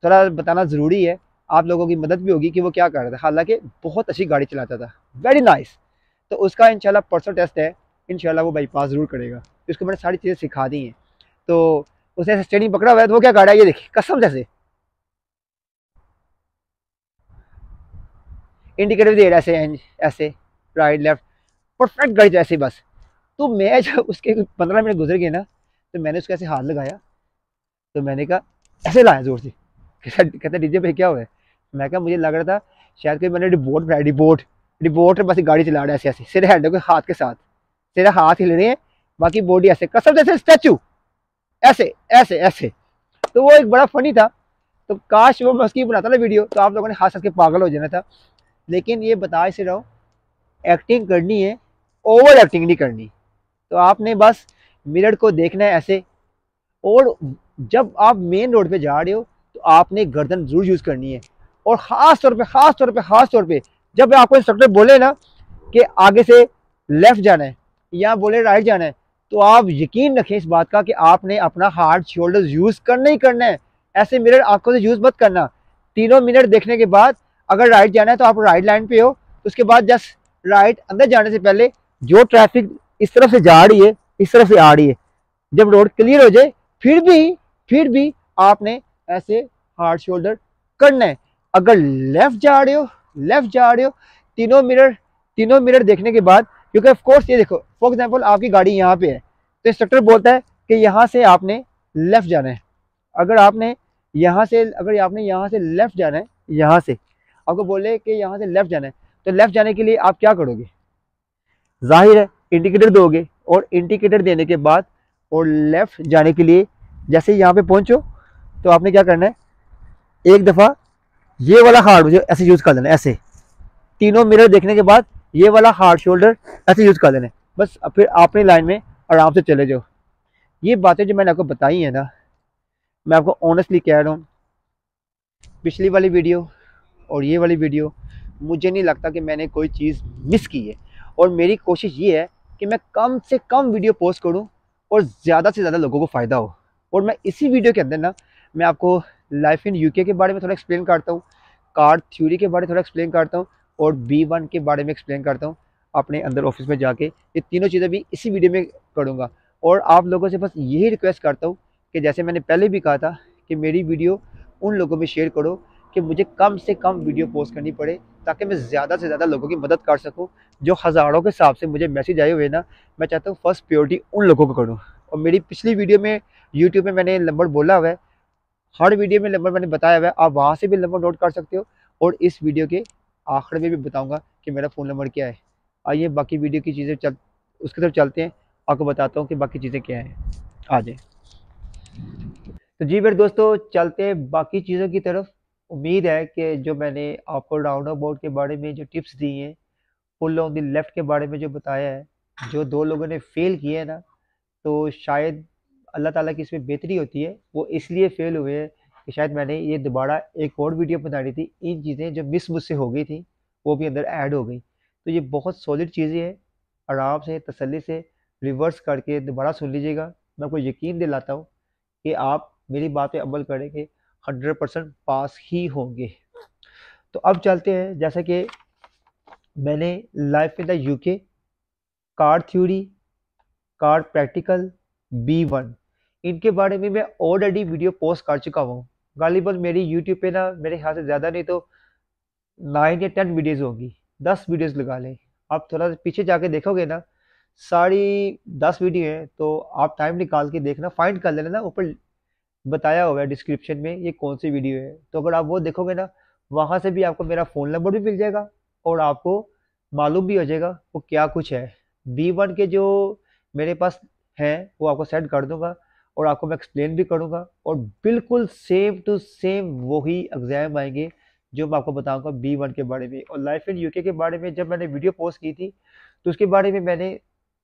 थोड़ा बताना ज़रूरी है, आप लोगों की मदद भी होगी कि वो क्या कर रहा था। हालांकि बहुत अच्छी गाड़ी चलाता था, वेरी नाइस। तो उसका इंशाल्लाह परसों टेस्ट है, इंशाल्लाह वो बाईपास ज़रूर करेगा। उसको मैंने सारी चीज़ें सिखा दी हैं। तो उसने स्टीयरिंग पकड़ा हुआ है, तो वो क्या गाड़ी है ये देखिए, कसम जैसे इंडिकेटर दे रहा है ऐसे, ऐसे राइट लेफ्ट, परफेक्ट गाड़ी ऐसे बस। तो मैं जब उसके 15 मिनट गुजर गए ना, तो मैंने उसको ऐसे हाथ लगाया, तो मैंने कहा ऐसे लाया जोर से, कहता डीजे पे क्या हुआ है। मैं कहा मुझे लग रहा था शायद कोई मैंने रिपोर्ट बनाया, रिपोर्ट बस गाड़ी चला रहा है ऐसे ऐसे, सिर हैंड को हाथ के साथ, सिर हाथ हिल रहे हैं, बाकी बॉडी ऐसे, कसम जैसे स्टैचू ऐसे ऐसे ऐसे। तो वो एक बड़ा फनी था। तो काश वो मैं उसकी बनाता ना वीडियो, तो आप लोगों ने हंस हंस के पागल हो जाना था। लेकिन ये बता इसे रहो, एक्टिंग करनी है, ओवर एक्टिंग नहीं करनी। तो आपने बस मिरर को देखना है ऐसे, और जब आप मेन रोड पे जा रहे हो तो आपने गर्दन जरूर यूज करनी है। और खास तौर पे जब आपको इंस्ट्रक्टर बोले ना कि आगे से लेफ्ट जाना है या बोले राइट जाना है, तो आप यकीन रखें इस बात का कि आपने अपना हार्ड शोल्डर यूज करना ही करना है। ऐसे मिरर आंखों से यूज मत करना। तीनों मिनट देखने के बाद अगर राइट जाना है तो आप राइट लाइन पे हो, तो उसके बाद जस्ट राइट, अंदर जाने से पहले जो ट्रैफिक इस तरफ से जा रही है इस तरफ से आ रही है, जब रोड क्लियर हो जाए फिर भी आपने ऐसे हार्ड शोल्डर करना है। अगर लेफ्ट जा रहे हो, तीनों मिरर देखने के बाद, क्योंकि ऑफ कोर्स ये देखो फॉर एग्जांपल आपकी गाड़ी यहाँ पे है, तो इंस्ट्रक्टर बोलता है कि यहाँ से आपने लेफ्ट जाना है। अगर आपने यहाँ से लेफ्ट जाना है, यहाँ से आपको बोले कि यहाँ से लेफ्ट जाना है, तो लेफ्ट जाने के लिए आप क्या करोगे, जाहिर है इंडिकेटर दोगे, और इंडिकेटर देने के बाद और लेफ्ट जाने के लिए जैसे यहाँ पे पहुंचो तो आपने क्या करना है, एक दफ़ा ये वाला हार्ड मुझे ऐसे यूज़ कर देना है, ऐसे तीनों मिरर देखने के बाद ये वाला हार्ड शोल्डर ऐसे यूज़ कर देना है बस। फिर अपनी लाइन में आराम से चले जाओ। ये बातें जो मैंने आपको बताई हैं ना, मैं आपको ऑनेस्टली कह रहा हूँ, पिछली वाली वीडियो और ये वाली वीडियो मुझे नहीं लगता कि मैंने कोई चीज़ मिस की है, और मेरी कोशिश ये है कि मैं कम से कम वीडियो पोस्ट करूं और ज़्यादा से ज़्यादा लोगों को फ़ायदा हो। और मैं इसी वीडियो के अंदर ना मैं आपको लाइफ इन यूके के बारे में थोड़ा एक्सप्लेन करता हूँ, कार थ्योरी के बारे में थोड़ा एक्सप्लेन करता हूँ, और B1 के बारे में एक्सप्लेन करता हूँ अपने अंदर ऑफिस में जाके। ये तीनों चीज़ें भी इसी वीडियो में करूँगा। और आप लोगों से बस यही रिक्वेस्ट करता हूँ कि जैसे मैंने पहले भी कहा था कि मेरी वीडियो उन लोगों में शेयर करो कि मुझे कम से कम वीडियो पोस्ट करनी पड़े, ताकि मैं ज़्यादा से ज़्यादा लोगों की मदद कर सकूं। जो हज़ारों के हिसाब से मुझे मैसेज आए हुए ना, मैं चाहता हूँ फर्स्ट प्रायोरिटी उन लोगों को करूँ। और मेरी पिछली वीडियो में यूट्यूब में मैंने नंबर बोला हुआ है, हर वीडियो में नंबर मैंने बताया हुआ है, आप वहाँ से भी नंबर नोट कर सकते हो। और इस वीडियो के आखिर में भी बताऊँगा कि मेरा फ़ोन नंबर क्या है। आइए बाकी वीडियो की चीज़ें उसकी तरफ चलते हैं, आपको बताता हूँ कि बाकी चीज़ें क्या हैं। आ जाए तो जी मेरे दोस्तों, चलते हैं बाकी चीज़ों की तरफ। उम्मीद है कि जो मैंने आपको राउंड अबाउट के बारे में जो टिप्स दी हैं, फुल ऑन द लेफ्ट के बारे में जो बताया है, जो दो लोगों ने फेल किए हैं ना, तो शायद अल्लाह ताला की इसमें बेहतरी होती है। वो इसलिए फेल हुए हैं कि शायद मैंने ये दोबारा एक और वीडियो बनानी थी, इन चीज़ें जो मिस मुझसे हो गई थी वो भी अंदर ऐड हो गई। तो ये बहुत सॉलिड चीज़ें हैं, आराम से तसल्ली से रिवर्स करके दोबारा सुन लीजिएगा। मैं आपको यकीन दिलाता हूँ कि आप मेरी बात पे अमल करेंगे 100% पास ही होंगे। तो अब चलते हैं, जैसा कि मैंने life in the UK, car theory, car practical, B1, इनके बारे में मैं ऑलरेडी वीडियो पोस्ट कर चुका हूँ। गालिबन मेरी यूट्यूब पे ना मेरे ख्याल से ज़्यादा नहीं तो 9 या 10 वीडियोस होंगी, 10 वीडियोस लगा लें। आप थोड़ा पीछे जाके देखोगे ना, सारी 10 वीडियो हैं, तो आप टाइम निकाल के देखना, फाइंड कर लेना ना, ऊपर बताया हुआ है डिस्क्रिप्शन में ये कौन सी वीडियो है। तो अगर आप वो देखोगे ना, वहाँ से भी आपको मेरा फ़ोन नंबर भी मिल जाएगा और आपको मालूम भी हो जाएगा वो क्या कुछ है। B1 के जो मेरे पास हैं वो आपको सेंड कर दूंगा, और आपको मैं एक्सप्लेन भी करूंगा, और बिल्कुल सेम टू सेम वही एग्जाम आएंगे जो मैं आपको बताऊंगा B1 के बारे में। और लाइफ इन यूके के बारे में जब मैंने वीडियो पोस्ट की थी, तो उसके बारे में मैंने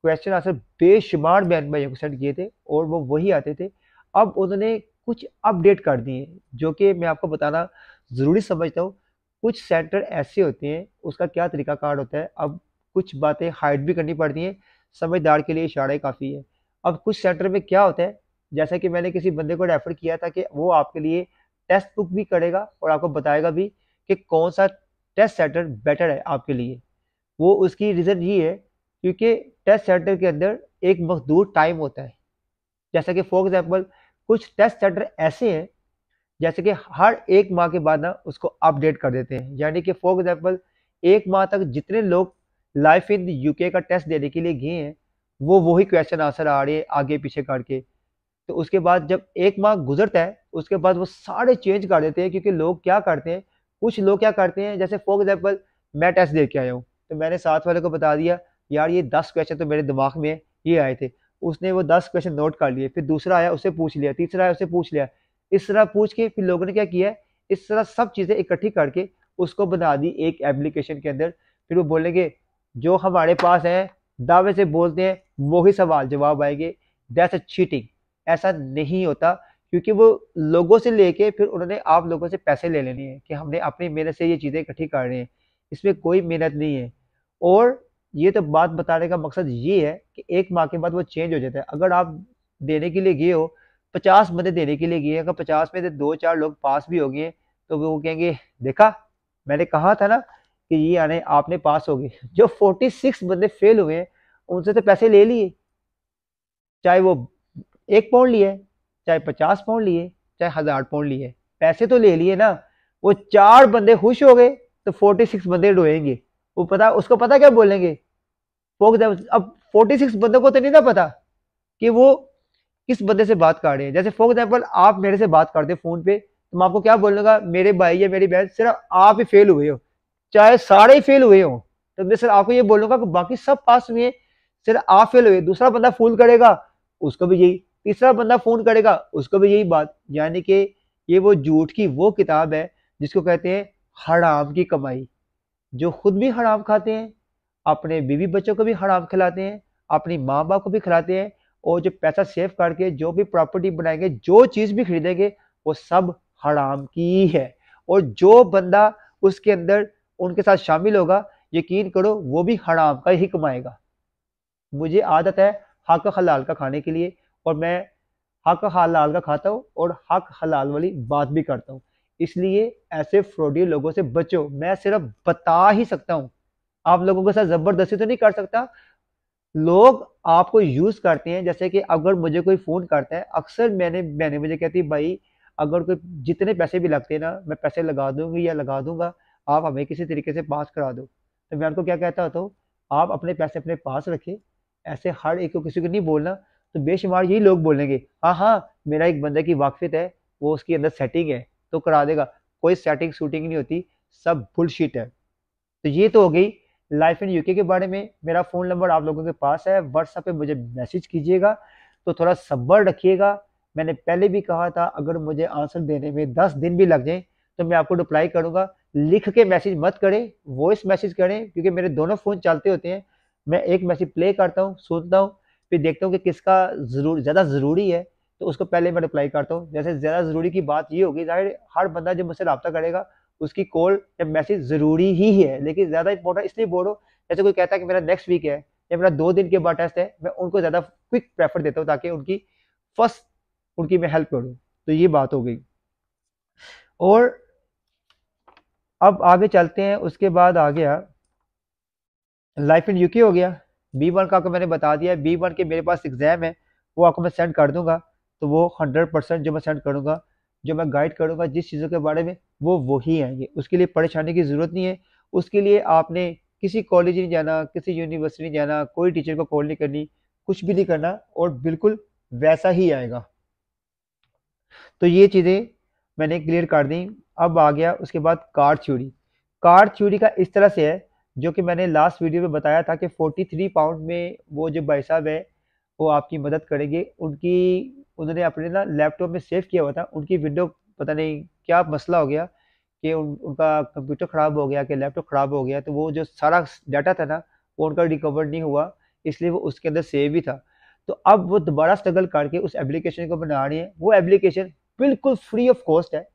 क्वेश्चन आंसर बेशुमार बहन भाइयों को सेंड किए थे, और वो वही आते थे। अब उन्होंने कुछ अपडेट कर दिए, जो कि मैं आपको बताना ज़रूरी समझता हूँ। कुछ सेंटर ऐसे होते हैं, उसका क्या तरीकाकार होता है, अब कुछ बातें हाइड भी करनी पड़ती हैं, समझदार के लिए इशारा ही काफ़ी है। अब कुछ सेंटर में क्या होता है, जैसा कि मैंने किसी बंदे को रेफर किया था कि वो आपके लिए टेस्ट बुक भी करेगा और आपको बताएगा भी कि कौन सा टेस्ट सेंटर बेटर है आपके लिए। वो उसकी रीज़न ये है क्योंकि टेस्ट सेंटर के अंदर एक महदूद टाइम होता है। जैसा कि फॉर एग्जाम्पल कुछ टेस्ट सेंटर ऐसे हैं जैसे कि हर 1 माह के बाद ना उसको अपडेट कर देते हैं, यानी कि फॉर एग्जाम्पल 1 माह तक जितने लोग लाइफ इन यूके का टेस्ट देने के लिए गए हैं, वो वही क्वेश्चन आंसर आ रहे हैं आगे पीछे करके। तो उसके बाद जब 1 माह गुजरता है, उसके बाद वो सारे चेंज कर देते हैं, क्योंकि लोग क्या करते हैं, कुछ लोग क्या करते हैं, जैसे फॉर एग्जाम्पल मैं टेस्ट दे के आया हूँ, तो मैंने साथ वाले को बता दिया यार ये 10 क्वेश्चन तो मेरे दिमाग में ये आए थे। उसने वो 10 क्वेश्चन नोट कर लिए, फिर दूसरा आया उससे पूछ लिया, तीसरा आया उससे पूछ लिया, इस तरह पूछ के फिर लोगों ने क्या किया है, इस तरह सब चीज़ें इकट्ठी करके उसको बना दी एक एप्लीकेशन के अंदर। फिर वो बोलेंगे जो हमारे पास है, दावे से बोलते हैं वही सवाल जवाब आएंगे। That's a cheating. ऐसा नहीं होता, क्योंकि वो लोगों से लेके फिर उन्होंने आप लोगों से पैसे ले लेने हैं कि हमने अपनी मेहनत से ये चीज़ें इकट्ठी कर रहे हैं। इसमें कोई मेहनत नहीं है। और ये तो बात बताने का मकसद ये है कि 1 माह के बाद वो चेंज हो जाता है। अगर आप देने के लिए गए हो, 50 बंदे देने के लिए गए, अगर 50 में से 2-4 लोग पास भी हो गए, तो वो कहेंगे देखा मैंने कहा था ना कि ये आने आपने पास हो गए। जो 46 बंदे फेल हुए हैं उनसे तो पैसे ले लिए, चाहे वो 1 पाउंड लिए, चाहे 50 पाउंड लिए, चाहे 1000 पाउंड लिए, पैसे तो ले लिए ना। वो 4 बंदे खुश हो गए तो 46 बंदे रोएंगे। वो पता उसको पता क्या बोलेंगे, अब 46 बंदों को तो नहीं ना पता कि वो किस बंदे से बात कर रहे हैं। जैसे फॉर एग्जाम्पल आप मेरे से बात करते फोन पे, तो मैं आपको क्या बोलूंगा, मेरे भाई या मेरी बहन सिर्फ आप ही फेल हुए हो, चाहे सारे ही फेल हुए हो, तो मैं सिर्फ आपको ये बोलूंगा कि बाकी सब पास हुए हैं, सिर्फ आप फेल हुए। दूसरा बंदा फोन करेगा उसको भी यही, तीसरा बंदा फोन करेगा उसको भी यही बात। यानी कि ये वो झूठ की वो किताब है जिसको कहते हैं हराम की कमाई, जो खुद भी हराम खाते हैं, अपने बीवी बच्चों को भी हराम खिलाते हैं, अपनी माँ बाप को भी खिलाते हैं, और जो पैसा सेव करके जो भी प्रॉपर्टी बनाएंगे, जो चीज़ भी खरीदेंगे, वो सब हराम की ही है। और जो बंदा उसके अंदर उनके साथ शामिल होगा, यकीन करो वो भी हराम का ही कमाएगा। मुझे आदत है हक हलाल का खाने के लिए, और मैं हक हलाल का खाता हूँ और हक हलाल वाली बात भी करता हूँ। इसलिए ऐसे फ्रॉडी लोगों से बचो। मैं सिर्फ बता ही सकता हूँ, आप लोगों के साथ जबरदस्ती तो नहीं कर सकता। लोग आपको यूज करते हैं, जैसे कि अगर मुझे कोई फोन करता है, अक्सर मैंने मुझे कहती है भाई अगर कोई जितने पैसे भी लगते हैं ना, मैं पैसे लगा दूंगी या लगा दूंगा, आप हमें किसी तरीके से पास करा दो। तो मैं उनको क्या कहता होता हूँ, आप अपने पैसे अपने पास रखें, ऐसे हर एक को किसी को नहीं बोलना। तो बेशुमार यही लोग बोलेंगे हाँ हाँ मेरा एक बंदे की वाकफियत है, वो उसकी अंदर सेटिंग है तो करा देगा। कोई सेटिंग शूटिंग नहीं होती, सब बुलशिट है। तो ये तो हो गई लाइफ इन यूके के बारे में। मेरा फ़ोन नंबर आप लोगों के पास है, व्हाट्सएप पे मुझे मैसेज कीजिएगा। तो थोड़ा सब्र रखिएगा। मैंने पहले भी कहा था अगर मुझे आंसर देने में 10 दिन भी लग जाएं तो मैं आपको रिप्लाई करूंगा। लिख के मैसेज मत करें, वॉइस मैसेज करें, क्योंकि मेरे दोनों फ़ोन चलते होते हैं। मैं एक मैसेज प्ले करता हूँ, सुनता हूँ, फिर देखता हूँ कि किसका ज़्यादा ज़रूरी है, तो उसको पहले मैं रिप्लाई करता हूँ। जैसे ज़्यादा ज़रूरी की बात ये होगी, ज़ाहिर हर बंदा जब मुझसे रब्ता करेगा उसकी कॉल या मैसेज ज़रूरी ही है, लेकिन ज़्यादा इंपॉर्टेंट इसलिए बोल रहा हूँ, जैसे कोई कहता है कि मेरा नेक्स्ट वीक है या मेरा 2 दिन के बाद टेस्ट है, मैं उनको ज़्यादा क्विक प्रेफर देता हूँ ताकि फर्स्ट उनकी मैं हेल्प करूँ। तो ये बात हो गई। और अब आगे चलते हैं, उसके बाद आ गया लाइफ इन यूके हो गया। B1 का आपको मैंने बता दिया है, B1 के मेरे पास एग्जाम है, वो आपको मैं सेंड कर दूंगा। तो वो 100% जो मैं सेंड करूंगा, जो मैं गाइड करूंगा जिस चीज़ों के बारे में, वो वही आएंगे। उसके लिए परेशानी की ज़रूरत नहीं है। उसके लिए आपने किसी कॉलेज नहीं जाना, किसी यूनिवर्सिटी नहीं जाना, कोई टीचर को कॉल नहीं करनी, कुछ भी नहीं करना, और बिल्कुल वैसा ही आएगा। तो ये चीज़ें मैंने क्लियर कर दी। अब आ गया उसके बाद कार्ड चोरी। कार्ड चोरी का इस तरह से है, जो कि मैंने लास्ट वीडियो में बताया था कि 43 पाउंड में वो जो भाई साहब है वो आपकी मदद करेंगे। उन्होंने अपने ना लैपटॉप में सेव किया हुआ था, उनकी विंडो पता नहीं क्या मसला हो गया कि उनका कंप्यूटर ख़राब हो गया कि लैपटॉप ख़राब हो गया, तो वो जो सारा डाटा था ना वो उनका रिकवर नहीं हुआ, इसलिए वो उसके अंदर सेव ही था। तो अब वो दोबारा स्ट्रगल करके उस एप्लीकेशन को बना रही है। वो एप्लीकेशन बिल्कुल फ्री ऑफ कॉस्ट है।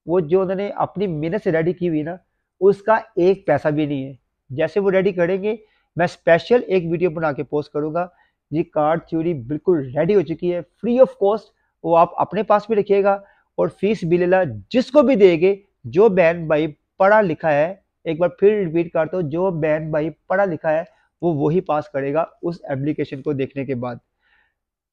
वो जो उन्होंने अपनी मेहनत से रेडी की हुई ना, उसका एक पैसा भी नहीं है। जैसे वो रेडी करेंगे, मैं स्पेशल एक वीडियो बना के पोस्ट करूंगा। ये कार्ड थ्योरी बिल्कुल रेडी हो चुकी है, फ्री ऑफ कॉस्ट। वो आप अपने पास भी रखिएगा और फीस भी लेला जिसको भी देंगे। जो बहन भाई पढ़ा लिखा है, एक बार फिर रिपीट करता हूँ, जो बहन भाई पढ़ा लिखा है वो वही पास करेगा उस एप्लीकेशन को देखने के बाद,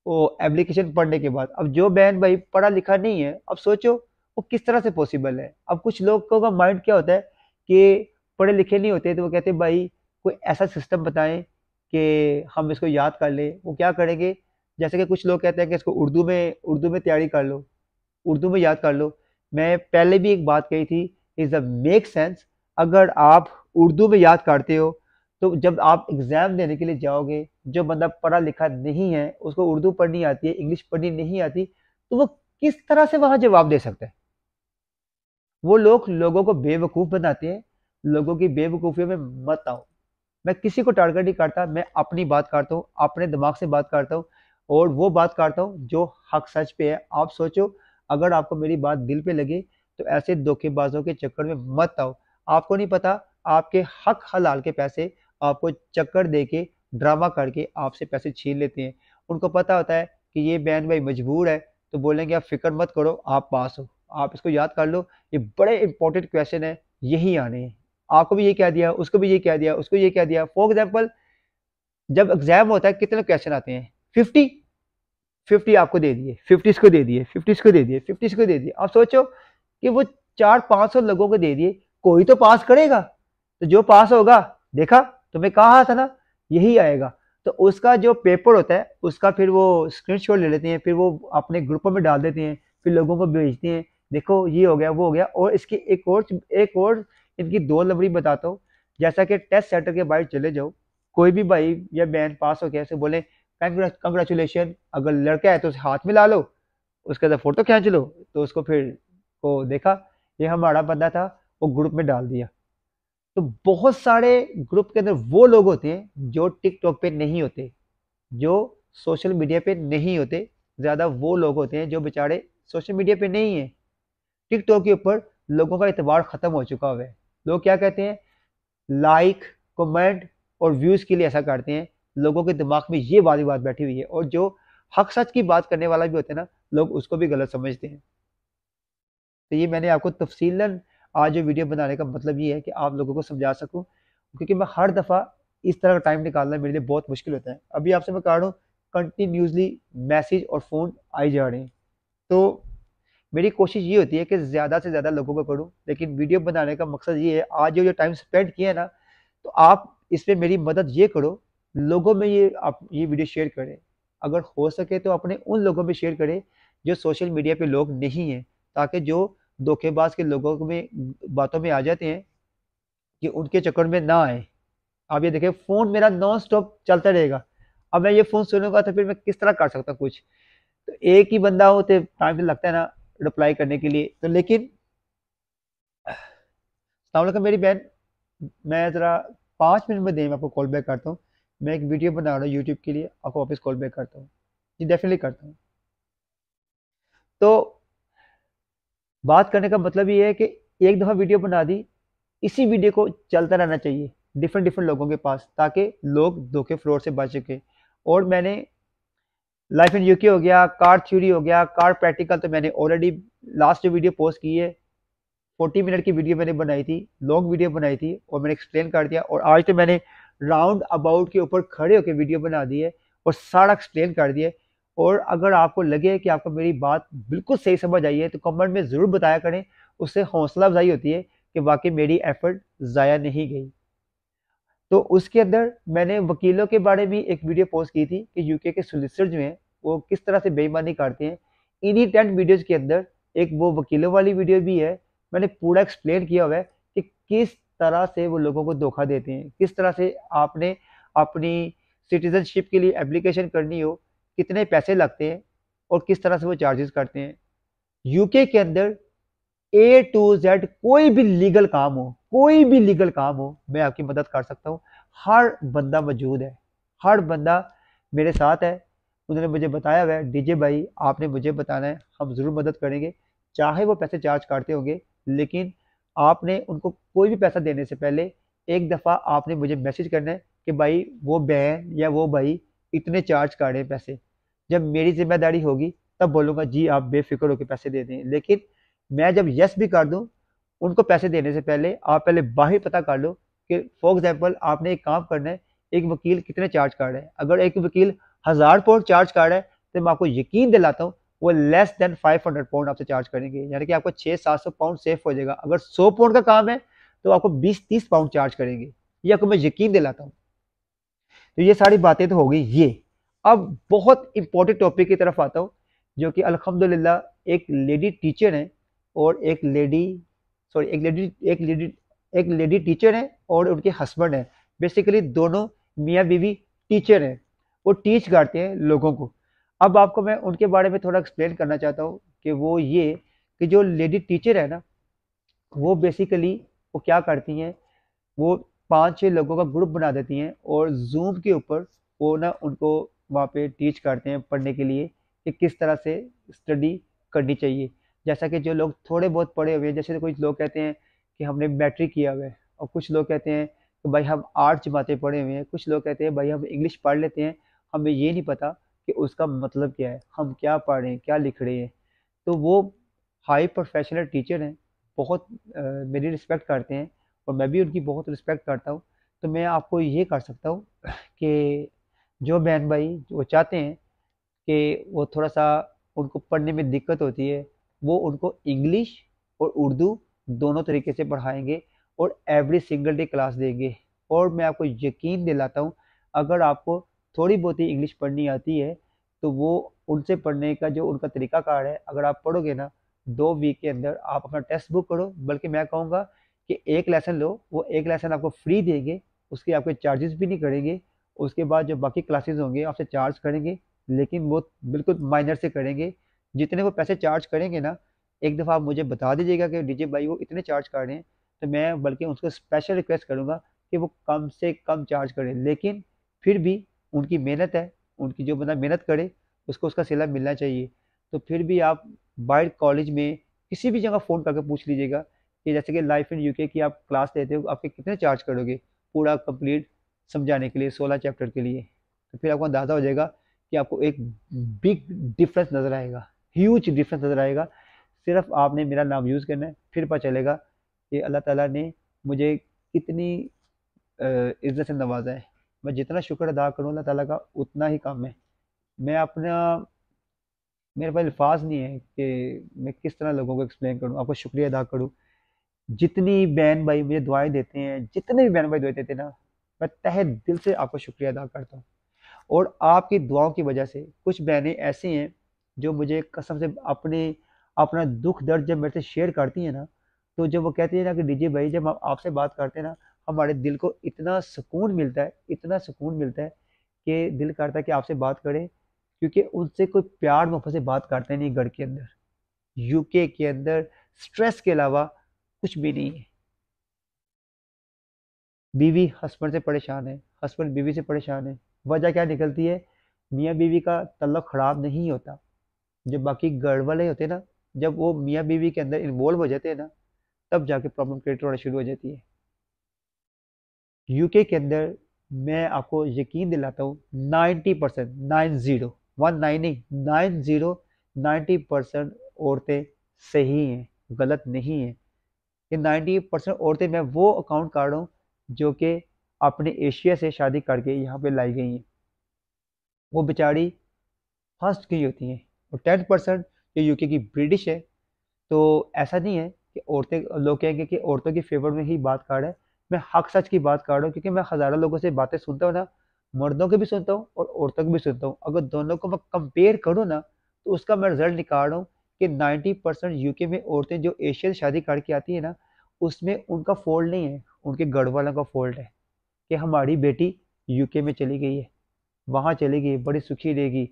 वो एप्लीकेशन पढ़ने के बाद। अब जो बहन भाई पढ़ा लिखा नहीं है, अब सोचो वो किस तरह से पॉसिबल है। अब कुछ लोगों का माइंड क्या होता है कि पढ़े लिखे नहीं होते, तो वो कहते हैं भाई कोई ऐसा सिस्टम बताएं कि हम इसको याद कर लें। वो क्या करेंगे, जैसे कि कुछ लोग कहते हैं कि इसको उर्दू में तैयारी कर लो, उर्दू में याद कर लो। मैं पहले भी एक बात कही थी, इज द मेक सेंस। अगर आप उर्दू में याद करते हो तो जब आप एग्जाम देने के लिए जाओगे, जो बंदा पढ़ा लिखा नहीं है, उसको उर्दू पढ़नी आती है, इंग्लिश पढ़नी नहीं आती, तो वो किस तरह से वहां जवाब दे सकता है। वो लोग लोगों को बेवकूफ बनाते हैं। लोगों की बेवकूफियों में मत आओ। मैं किसी को टारगेट नहीं करता, मैं अपनी बात करता हूँ, अपने दिमाग से बात करता हूँ, और वो बात करता हूँ जो हक सच पे है। आप सोचो, अगर आपको मेरी बात दिल पे लगे तो ऐसे धोखेबाजों के चक्कर में मत आओ। आपको नहीं पता, आपके हक हलाल के पैसे आपको चक्कर दे के, ड्रामा करके आपसे पैसे छीन लेते हैं। उनको पता होता है कि ये बहन भाई मजबूर है, तो बोलेंगे आप फिक्र मत करो, आप पास हो, आप इसको याद कर लो, ये बड़े इंपॉर्टेंट क्वेश्चन है, यही आने हैं। आपको भी ये कह दिया, उसको भी ये कह दिया, उसको ये कह दिया। फॉर एग्जाम्पल, जब एग्जाम होता है कितने क्वेश्चन आते हैं, 50। 50 आपको दे दिए, 50 इसको दे दिए, 50 इसको दे दिए, 50 इसको दे दिए। आप सोचो कि वो 400-500 लोगों को दे दिए, कोई तो पास करेगा। तो जो पास होगा, देखा तुम्हें कहा था ना, यही आएगा। तो उसका जो पेपर होता है उसका फिर वो स्क्रीनशॉट ले लेते हैं, फिर वो अपने ग्रुपों में डाल देते हैं, फिर लोगों को भेजते हैं, देखो ये हो गया वो हो गया। और इसकी एक और इनकी दो लवड़ी बताता हूँ। जैसा कि टेस्ट सेंटर के बाहर चले जाओ, कोई भी भाई या बहन पास हो गया, ऐसे बोले कंग्रेचुलेशन। अगर लड़का है तो उसे हाथ में ला लो, उसके साथ फोटो खींच लो, तो उसको फिर को देखा ये हमारा बंदा था, वो ग्रुप में डाल दिया। तो बहुत सारे ग्रुप के अंदर वो लोग होते हैं जो टिकटॉक पे नहीं होते, जो सोशल मीडिया पे नहीं होते। ज़्यादा वो लोग होते हैं जो बेचारे सोशल मीडिया पे नहीं है, टिकटॉक के ऊपर लोगों का एतबार ख़त्म हो चुका हुआ है। लोग क्या कहते हैं, लाइक, कमेंट और व्यूज़ के लिए ऐसा करते हैं। लोगों के दिमाग में ये वाली बात बैठी हुई है, और जो हक सच की बात करने वाला भी होता है ना, लोग उसको भी गलत समझते हैं। तो ये मैंने आपको तफसीलन आज जो वीडियो बनाने का मतलब ये है कि आप लोगों को समझा सकूं, क्योंकि मैं हर दफ़ा इस तरह का टाइम निकालना मेरे लिए बहुत मुश्किल होता है। अभी आपसे मैं कह रहा हूँ, कंटिन्यूसली मैसेज और फ़ोन आए जा रहे हैं। तो मेरी कोशिश ये होती है कि ज़्यादा से ज़्यादा लोगों को पढूं, लेकिन वीडियो बनाने का मकसद ये है, आज जो टाइम स्पेंड किया है ना, तो आप इसमें मेरी मदद ये करो, लोगों में ये आप ये वीडियो शेयर करें। अगर हो सके तो अपने उन लोगों में शेयर करें जो सोशल मीडिया पे लोग नहीं हैं, ताकि जो धोखेबाज के लोगों में बातों में आ जाते हैं कि उनके चक्कर में ना आए। आप ये देखिए, फ़ोन मेरा नॉन स्टॉप चलता रहेगा। अब मैं ये फ़ोन सुनूंगा तो फिर मैं किस तरह कर सकता कुछ। तो एक ही बंदा हो तो टाइम तो लगता है ना रिप्लाई करने के लिए। तो लेकिन अस्सलाम वालेकुम मेरी बहन, मैं ज़रा 5 मिनट में दें, मैं आपको कॉल बैक करता हूँ। मैं एक वीडियो बना रहा हूँ यूट्यूब के लिए, आपको वापस कॉल बैक करता हूँ। जी डेफिनेटली करता हूँ। तो बात करने का मतलब ये है कि एक दफ़ा वीडियो बना दी, इसी वीडियो को चलता रहना चाहिए डिफरेंट डिफरेंट लोगों के पास, ताकि लोग धोखे फ्रॉड से बच सके। और मैंने लाइफ इन यूके हो गया, कार थ्योरी हो गया, कार प्रैक्टिकल, तो मैंने ऑलरेडी लास्ट जो वीडियो पोस्ट की है 40 मिनट की वीडियो मैंने बनाई थी, लॉन्ग वीडियो बनाई थी, और मैंने एक्सप्लेन कर दिया। और आज तो मैंने राउंड अबाउट के ऊपर खड़े होकर वीडियो बना दी है और सारा एक्सप्लेन कर दिया है। और अगर आपको लगे कि आपको मेरी बात बिल्कुल सही समझ आई है तो कमेंट में ज़रूर बताया करें, उससे हौसला अफजाई होती है कि वाकई मेरी एफर्ट ज़ाया नहीं गई। तो उसके अंदर मैंने वकीलों के बारे में एक वीडियो पोस्ट की थी कि यूके के सोलिसिटर जो हैं वो किस तरह से बेईमानी करते हैं। इन्हीं 10 वीडियोज़ के अंदर एक वो वकीलों वाली वीडियो भी है। मैंने पूरा एक्सप्लेन किया हुआ है कि किस तरह से वो लोगों को धोखा देते हैं, किस तरह से आपने अपनी सिटीज़नशिप के लिए एप्लीकेशन करनी हो, कितने पैसे लगते हैं और किस तरह से वो चार्जेस करते हैं। यूके के अंदर ए टू जेड कोई भी लीगल काम हो, कोई भी लीगल काम हो, मैं आपकी मदद कर सकता हूँ। हर बंदा मौजूद है, हर बंदा मेरे साथ है। उन्होंने मुझे बताया हुआ है, डीजे भाई आपने मुझे बताना है, हम ज़रूर मदद करेंगे। चाहे वो पैसे चार्ज करते होंगे, लेकिन आपने उनको कोई भी पैसा देने से पहले एक दफ़ा आपने मुझे मैसेज करना है कि भाई वो बहन या वो भाई इतने चार्ज कर रहे हैं पैसे। जब मेरी जिम्मेदारी होगी तब बोलूँगा जी आप बेफिक्र होकर पैसे दे दें। लेकिन मैं जब यस भी कर दूं, उनको पैसे देने से पहले आप पहले बाहर पता कर लो कि फॉर एग्जांपल आपने एक काम करना है, एक वकील कितने चार्ज कर रहा है। अगर एक वकील 1000 पाउंड चार्ज कर रहा है तो मैं आपको यकीन दिलाता हूँ वो लेस देन 500 पाउंड आपसे चार्ज करेंगे, यानी कि आपको 600-700 पाउंड सेफ हो जाएगा। अगर 100 पाउंड का काम है तो आपको 20-30 पाउंड चार्ज करेंगे, ये आपको मैं यकीन दिलाता हूँ। तो ये सारी बातें तो हो गई ये। अब बहुत इंपॉर्टेंट टॉपिक की तरफ आता हूँ, जो कि अल्हम्दुलिल्लाह एक लेडी टीचर है और एक लेडी सॉरी एक लेडी टीचर है और उनके हस्बैंड है। बेसिकली दोनों मियाँ बीवी टीचर हैं, वो टीच करते हैं लोगों को। अब आपको मैं उनके बारे में थोड़ा एक्सप्लेन करना चाहता हूँ कि वो ये कि जो लेडी टीचर है ना, वो बेसिकली वो क्या करती हैं, वो 5-6 लोगों का ग्रुप बना देती हैं और ज़ूम के ऊपर वो ना उनको वहाँ पे टीच करते हैं पढ़ने के लिए कि किस तरह से स्टडी करनी चाहिए। जैसा कि जो लोग थोड़े बहुत पढ़े हुए हैं, जैसे कुछ लोग कहते हैं कि हमने मैट्रिक किया हुआ है, और कुछ लोग कहते हैं कि भाई हम 8 जमातें पढ़े हुए हैं, कुछ लोग कहते हैं भाई हम इंग्लिश पढ़ लेते हैं, हमें ये नहीं पता कि उसका मतलब क्या है, हम क्या पढ़ रहे हैं, क्या लिख रहे हैं। तो वो हाई प्रोफेशनल टीचर हैं, बहुत मेरी रिस्पेक्ट करते हैं और मैं भी उनकी बहुत रिस्पेक्ट करता हूँ। तो मैं आपको ये कर सकता हूँ कि जो बहन भाई वो चाहते हैं कि वो थोड़ा-सा उनको पढ़ने में दिक्कत होती है, वो उनको इंग्लिश और उर्दू दोनों तरीके से पढ़ाएँगे और एवरी सिंगल डे क्लास देंगे। और मैं आपको यकीन दिलाता हूँ, अगर आपको थोड़ी बहुत ही इंग्लिश पढ़नी आती है, तो वो उनसे पढ़ने का जो उनका तरीक़ाकार है, अगर आप पढ़ोगे ना, 2 वीक के अंदर आप अपना टेक्स्ट बुक पढ़ो, बल्कि मैं कहूँगा कि एक लेसन लो, वो एक लेसन आपको फ्री देंगे, उसके आपके चार्जेस भी नहीं करेंगे। उसके बाद जो बाकी क्लासेस होंगे आपसे चार्ज करेंगे, लेकिन वो बिल्कुल माइनर से करेंगे। जितने वो पैसे चार्ज करेंगे ना, एक दफ़ा आप मुझे बता दीजिएगा कि डीजे भाई वो इतने चार्ज कर रहे हैं, तो मैं बल्कि उसको स्पेशल रिक्वेस्ट करूँगा कि वो कम से कम चार्ज करें। लेकिन फिर भी उनकी मेहनत है, उनकी जो बंदा मेहनत करे उसको उसका सिला मिलना चाहिए। तो फिर भी आप बाहर कॉलेज में किसी भी जगह फ़ोन करके पूछ लीजिएगा कि जैसे कि लाइफ इन यूके की आप क्लास लेते हो, आपके कितने चार्ज करोगे पूरा कंप्लीट समझाने के लिए 16 चैप्टर के लिए? तो फिर आपको अंदाज़ा हो जाएगा कि आपको एक बिग डिफरेंस नज़र आएगा, ह्यूज डिफरेंस नज़र आएगा। सिर्फ आपने मेरा नाम यूज़ करना है, फिर पता चलेगा कि अल्लाह ताला ने मुझे कितनी इज़्ज़त से नवाजा है। मैं जितना शुक्र अदा करूँ अल्लाह ताला का उतना ही कम है। मैं अपना मेरे पास अल्फाज नहीं है कि मैं किस तरह लोगों को एक्सप्लेन करूँ, आपको शुक्रिया अदा करूँ। जितनी बहन भाई मुझे दुआएं देते हैं, जितने भी बहन भाई दुआएं देते हैं ना, मैं तहे दिल से आपको शुक्रिया अदा करता हूँ। और आपकी दुआओं की वजह से कुछ बहनें ऐसी हैं जो मुझे कसम से अपने अपना दुख दर्द जब मेरे से शेयर करती हैं ना, तो जब वो कहती है ना कि डीजे भाई जब हम आपसे बात करते हैं ना, हमारे दिल को इतना सुकून मिलता है, इतना सुकून मिलता है कि दिल करता है कि आपसे बात करें, क्योंकि उनसे कोई प्यार मोहब्बत से बात करते नहीं घर के अंदर। यूके के अंदर स्ट्रेस के अलावा कुछ भी नहीं है। बीवी हस्बैंड से परेशान है, हस्बैंड बीवी से परेशान है। वजह क्या निकलती है? मियाँ बीवी का तल्लुक खराब नहीं होता। जब बाकी घर वाले होते हैं ना, जब वो मियाँ बीवी के अंदर इन्वॉल्व हो जाते हैं ना, तब जाके प्रॉब्लम क्रिएट होना शुरू हो जाती है। यूके के अंदर मैं आपको यकीन दिलाता हूँ 90%, 90 नहीं 90% औरतें सही हैं, गलत नहीं है। ये 90% औरतें मैं वो अकाउंट कर रहा हूँ जो कि अपने एशिया से शादी करके यहाँ पे लाई गई हैं। वो बेचारी फंस गई होती हैं। और 10% जो यूके की ब्रिटिश है। तो ऐसा नहीं है कि औरतें, लोग कहेंगे कि औरतों के फेवर में ही बात कर रहा है। मैं हक सच की बात कर रहा हूँ, क्योंकि मैं हज़ारों लोगों से बातें सुनता हूँ ना, मर्दों की भी सुनता हूँ और औरतों की भी सुनता हूँ। अगर दोनों को मैं कंपेयर करूँ ना, तो उसका मैं रिजल्ट निकाल रहा हूँ कि 90% यूके में औरतें जो एशिया से शादी करके आती है ना, उसमें उनका फॉल्ट नहीं है, उनके घर वालों का फॉल्ट है कि हमारी बेटी यूके में चली गई है, वहाँ चली गई, बड़ी सुखी रहेगी,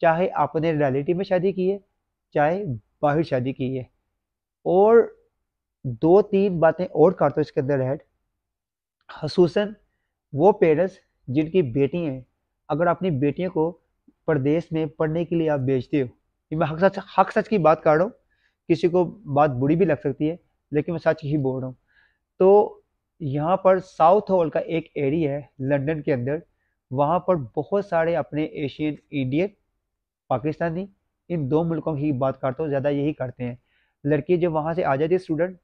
चाहे आपने रियलिटी में शादी की है, चाहे बाहर शादी की है। और दो तीन बातें और करता हूँ इसके अंदर ऐड। खसूसन वो पेरेंट्स जिनकी बेटी हैं, अगर अपनी बेटियों को प्रदेश में पढ़ने के लिए आप भेजते हो, ये मैं हक सच की बात कर रहा हूँ, किसी को बात बुरी भी लग सकती है, लेकिन मैं सच ही बोल रहा हूँ। तो यहाँ पर साउथ हॉल का एक एरिया है लंदन के अंदर, वहाँ पर बहुत सारे अपने एशियन, इंडियन, पाकिस्तानी, इन दो मुल्कों की बात करता हूँ, ज़्यादा यही करते हैं। लड़की जब वहाँ से आ जाती है स्टूडेंट,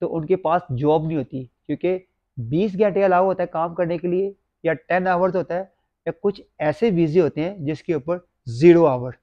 तो उनके पास जॉब नहीं होती, क्योंकि 20 घंटे अलाउ होता है काम करने के लिए, या 10 आवर्स होता है, या कुछ ऐसे वीज़े होते हैं जिसके ऊपर 0 आवर,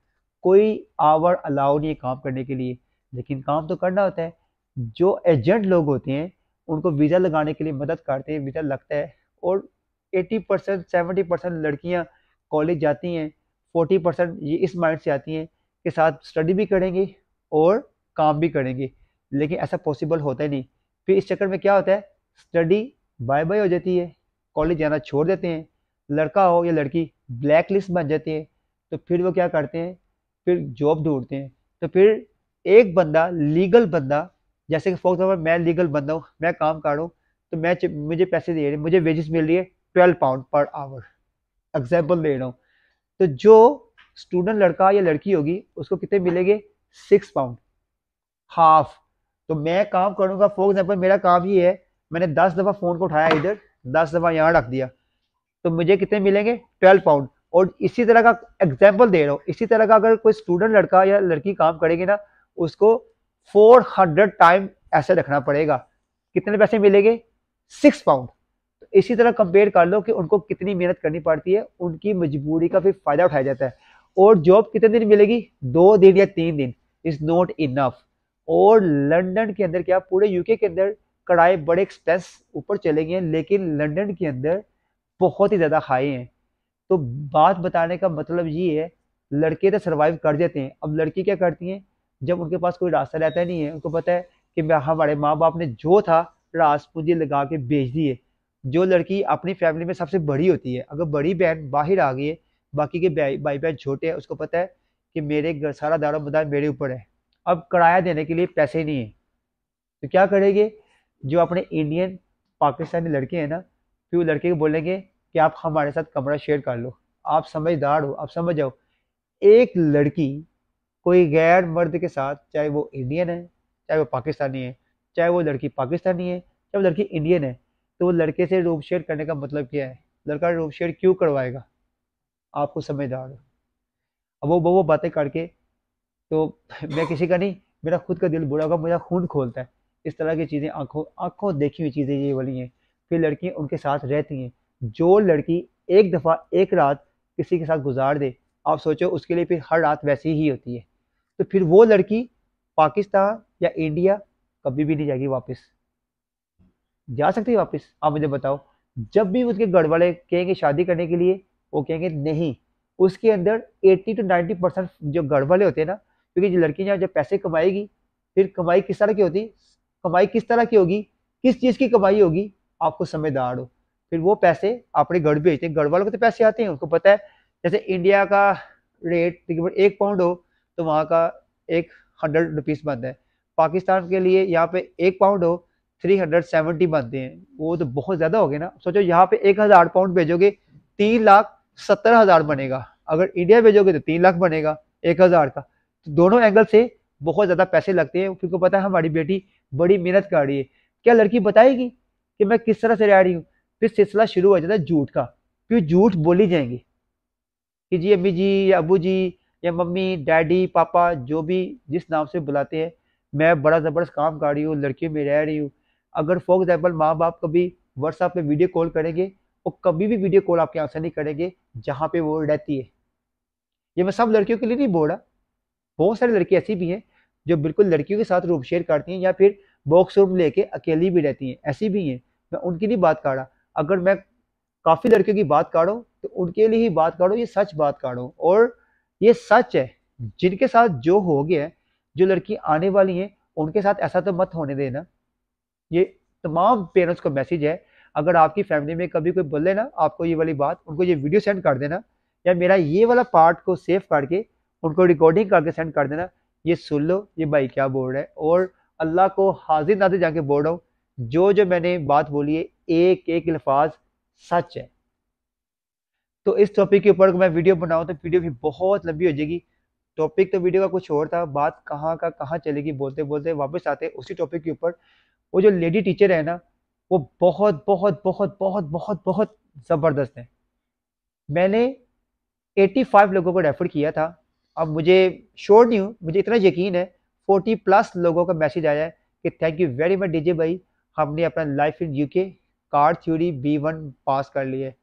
कोई आवर अलाउ नहीं है काम करने के लिए, लेकिन काम तो करना होता है। जो एजेंट लोग होते हैं उनको वीज़ा लगाने के लिए मदद करते हैं, वीज़ा लगता है। और 80% 70% लड़कियाँ कॉलेज जाती हैं, 40% ये इस माइंड से आती हैं कि साथ स्टडी भी करेंगे और काम भी करेंगे, लेकिन ऐसा पॉसिबल होता ही नहीं। फिर इस चक्कर में क्या होता है, स्टडी बाय बाय हो जाती है, कॉलेज जाना छोड़ देते हैं, लड़का हो या लड़की ब्लैक लिस्ट बन जाते हैं। तो फिर वो क्या करते हैं, फिर जॉब ढूंढते हैं। तो फिर एक बंदा, लीगल बंदा, जैसे कि फॉर एग्जाम्पल मैं लीगल बंदा हूँ, मैं काम कर रहा हूँ, तो मुझे पैसे दे रहे हैं, मुझे वेजेस मिल रही है 12 पाउंड पर आवर, एग्जाम्पल दे रहा हूँ। तो जो स्टूडेंट लड़का या लड़की होगी उसको कितने मिलेंगे, 6 पाउंड, हाफ। तो मैं काम करूंगा, फॉर एग्जाम्पल मेरा काम ये है, मैंने 10 दफ़ा फ़ोन को उठाया इधर, 10 दफ़ा यहाँ रख दिया, तो मुझे कितने मिलेंगे, 12 पाउंड। और इसी तरह का एग्जाम्पल दे रहा हूँ, इसी तरह का अगर कोई स्टूडेंट लड़का या लड़की काम करेगी ना, उसको 400 टाइम ऐसे रखना पड़ेगा, कितने पैसे मिलेंगे, 6 पाउंड। तो इसी तरह कंपेयर कर लो कि उनको कितनी मेहनत करनी पड़ती है, उनकी मजबूरी का फिर फायदा उठाया जाता है। और जॉब कितने दिन मिलेगी, 2 दिन या 3 दिन, इज नॉट इनफ। और लंदन के अंदर क्या, पूरे यूके के अंदर किराए बड़े एक्सपेंस ऊपर चले गए हैं, लेकिन लंदन के अंदर बहुत ही ज़्यादा हाई हैं। तो बात बताने का मतलब ये है, लड़के तो सर्वाइव कर जाते हैं, अब लड़की क्या करती हैं, जब उनके पास कोई रास्ता रहता नहीं है, उनको पता है कि हमारे माँ बाप ने जो था रास पूंजी लगा के भेज दी है। जो लड़की अपनी फैमिली में सबसे बड़ी होती है, अगर बड़ी बहन बाहर आ गई है, बाकी के भाई बहन छोटे हैं, उसको पता है कि मेरे घर सारा दारोमदार मेरे ऊपर है, अब किराया देने के लिए पैसे नहीं है, तो क्या करेंगे, जो अपने इंडियन पाकिस्तानी लड़के हैं ना, फिर वो लड़के को बोलेंगे कि आप हमारे साथ कमरा शेयर कर लो। आप समझदार हो, आप समझ जाओ, एक लड़की कोई गैर मर्द के साथ, चाहे वो इंडियन है चाहे वो पाकिस्तानी है, चाहे वो लड़की पाकिस्तानी है चाहे वो लड़की इंडियन है, तो वो लड़के से रूम शेयर करने का मतलब क्या है? लड़का रूम शेयर क्यों करवाएगा? आपको समझदार हो। अब वो बातें करके तो मैं किसी का नहीं, मेरा खुद का दिल बुरा होगा, मेरा खून खोलता है। इस तरह की चीज़ें आंखों आंखों देखी हुई चीज़ें ये वाली हैं। फिर लड़कियां उनके साथ रहती हैं। जो लड़की एक दफ़ा एक रात किसी के साथ गुजार दे, आप सोचो उसके लिए फिर हर रात वैसी ही होती है। तो फिर वो लड़की पाकिस्तान या इंडिया कभी भी नहीं जाएगी वापस। जा सकती है वापस? आप मुझे बताओ। जब भी उसके घर वाले कहेंगे शादी करने के लिए, वो कहेंगे नहीं। उसके अंदर 80 to 90% जो घर वाले होते हैं ना, क्योंकि जो लड़की जब पैसे कमाएगी, फिर कमाई किस तरह की होती, कमाई किस तरह की होगी, किस चीज़ की कमाई होगी, आपको समझदार हो। फिर वो पैसे अपने घर भेजते हैं। घर वालों को तो पैसे आते हैं, उनको पता है। जैसे इंडिया का रेट तकरीबन 1 पाउंड हो, तो वहाँ का एक 100 रुपीज़ बनता है। पाकिस्तान के लिए यहाँ पे 1 पाउंड हो 370 बनते हैं। वो तो बहुत ज्यादा हो गए ना। सोचो यहाँ पे 1000 पाउंड भेजोगे 3,70,000 बनेगा, अगर इंडिया भेजोगे तो 3 लाख बनेगा 1000 का। तो दोनों एंगल से बहुत ज्यादा पैसे लगते हैं। क्योंकि पता है हमारी बेटी बड़ी मेहनत कर रही है। क्या लड़की बताएगी कि मैं किस तरह से रह रही हूँ? फिर सिलसिला शुरू हो जाता है झूठ का। फिर झूठ बोली जाएंगी कि जी अम्मी जी या अबू जी या मम्मी डैडी पापा जो भी जिस नाम से बुलाते हैं, मैं बड़ा ज़बरदस्त काम कर रही हूँ, लड़कियों में रह रही हूँ। अगर फॉर एग्जाम्पल माँ बाप कभी व्हाट्सएप पे वीडियो कॉल करेंगे, वो कभी भी वीडियो कॉल आपके आंसर नहीं करेंगे जहाँ पे वो रहती है। ये मैं सब लड़कियों के लिए नहीं बोल रहा, बहुत सारी लड़की ऐसी भी हैं जो बिल्कुल लड़कियों के साथ रूम शेयर करती हैं या फिर बॉक्स रूम लेके अकेली भी रहती हैं, ऐसी भी हैं। मैं उनकी नहीं बात कर रहा। अगर मैं काफी लड़कियों की बात काढ़ो तो उनके लिए ही बात काढ़ो, ये सच बात काढ़ो। और ये सच है, जिनके साथ जो हो गया है, जो लड़की आने वाली है उनके साथ ऐसा तो मत होने देना। ये तमाम पेरेंट्स को मैसेज है। अगर आपकी फैमिली में कभी कोई बोले ना आपको ये वाली बात, उनको ये वीडियो सेंड कर देना, या मेरा ये वाला पार्ट को सेव करके उनको रिकॉर्डिंग करके सेंड कर देना। ये सुन लो ये भाई क्या बोल रहा है, और अल्लाह को हाजिर नाजिर जाके बोल रहा हूँ, जो जो मैंने बात बोली है एक एक अल्फाज सच है। तो इस टॉपिक के ऊपर मैं वीडियो बनाऊं तो वीडियो भी बहुत लंबी हो जाएगी। टॉपिक तो वीडियो का कुछ और था, बात कहाँ का कहाँ चलेगी, बोलते बोलते वापस आते उसी टॉपिक के ऊपर। वो जो लेडी टीचर है ना, वो बहुत बहुत बहुत बहुत बहुत बहुत ज़बरदस्त है। मैंने 85 लोगों को रेफर किया था। अब मुझे श्योर नहीं हूँ, मुझे इतना यकीन है 40+ लोगों का मैसेज आया है कि thank you very much DJ भाई, हमने अपना life in UK car theory B1 पास कर लिया है।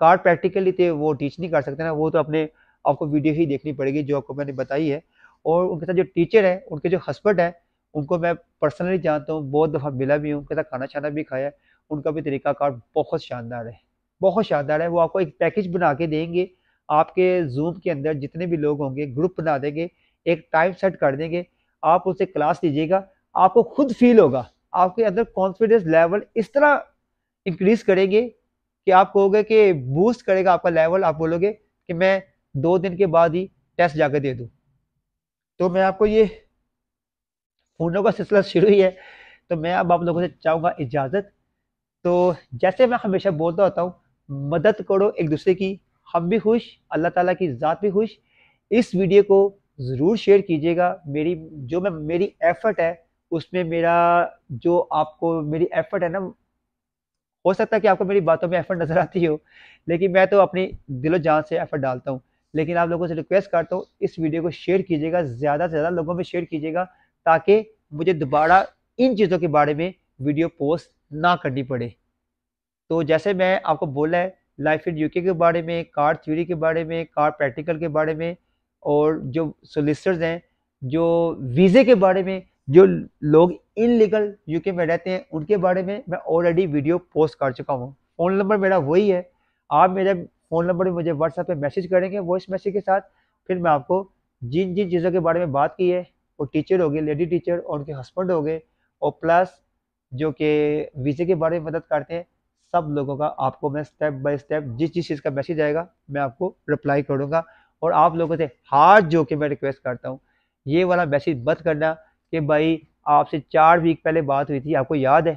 कार प्रैक्टिकली थे वो टीच नहीं कर सकते ना, वो तो अपने आपको वीडियो ही देखनी पड़ेगी जो आपको मैंने बताई है। और उनके साथ जो टीचर है, उनके जो हस्बैंड है, उनको मैं पर्सनली जानता हूँ, बहुत दफ़ा मिला भी हूँ, उनके साथ खाना छाना भी खाया है। उनका भी तरीकाकार बहुत शानदार है, बहुत शानदार है। वो आपको एक पैकेज बना के देंगे। आपके जूम के अंदर जितने भी लोग होंगे ग्रुप बना देंगे, एक टाइम सेट कर देंगे, आप उससे क्लास लीजिएगा। आपको खुद फील होगा, आपके अंदर कॉन्फिडेंस लेवल इस तरह इंक्रीज करेंगे कि आप कहोगे कि बूस्ट करेगा आपका लेवल। आप बोलोगे कि मैं 2 दिन के बाद ही टेस्ट जाकर दे दूं। तो मैं आपको ये फ़ोनों का सिलसिला शुरू ही है, तो मैं अब आप लोगों से चाहूँगा इजाज़त। तो जैसे मैं हमेशा बोलता होता हूँ, मदद करो एक दूसरे की, हम भी खुश, अल्लाह ताला की ज़ात भी खुश। इस वीडियो को ज़रूर शेयर कीजिएगा। मेरी एफ़र्ट है उसमें, मेरा जो आपको मेरी एफ़र्ट है ना, हो सकता है कि आपको मेरी बातों में एफर्ट नज़र आती हो, लेकिन मैं तो अपनी दिलो जान से एफर्ट डालता हूँ। लेकिन आप लोगों से रिक्वेस्ट करता हूँ इस वीडियो को शेयर कीजिएगा, ज़्यादा से ज़्यादा लोगों में शेयर कीजिएगा, ताकि मुझे दोबारा इन चीज़ों के बारे में वीडियो पोस्ट ना करनी पड़े। तो जैसे मैं आपको बोला है लाइफ इन यूके के बारे में, कार थ्योरी के बारे में, कार प्रैक्टिकल के बारे में, और जो सोलिसिटर्स हैं, जो वीज़े के बारे में, जो लोग इनलीगल यूके में रहते हैं उनके बारे में मैं ऑलरेडी वीडियो पोस्ट कर चुका हूँ। फ़ोन नंबर मेरा वही है। आप मेरे फ़ोन नंबर पे मुझे व्हाट्सएप पे मैसेज करेंगे वॉइस मैसेज के साथ। फिर मैं आपको जिन जिन चीज़ों के बारे में बात की है, वो टीचर हो गए, लेडी टीचर और उनके हस्बैंड हो गए, और प्लस जो कि वीज़े के बारे में मदद करते हैं, सब लोगों का आपको मैं स्टेप बाय स्टेप जिस जिस चीज़ का मैसेज आएगा मैं आपको रिप्लाई करूँगा। और आप लोगों से हाथ जोड़ के मैं रिक्वेस्ट करता हूँ, ये वाला मैसेज मत करना कि भाई आपसे 4 वीक पहले बात हुई थी, आपको याद है?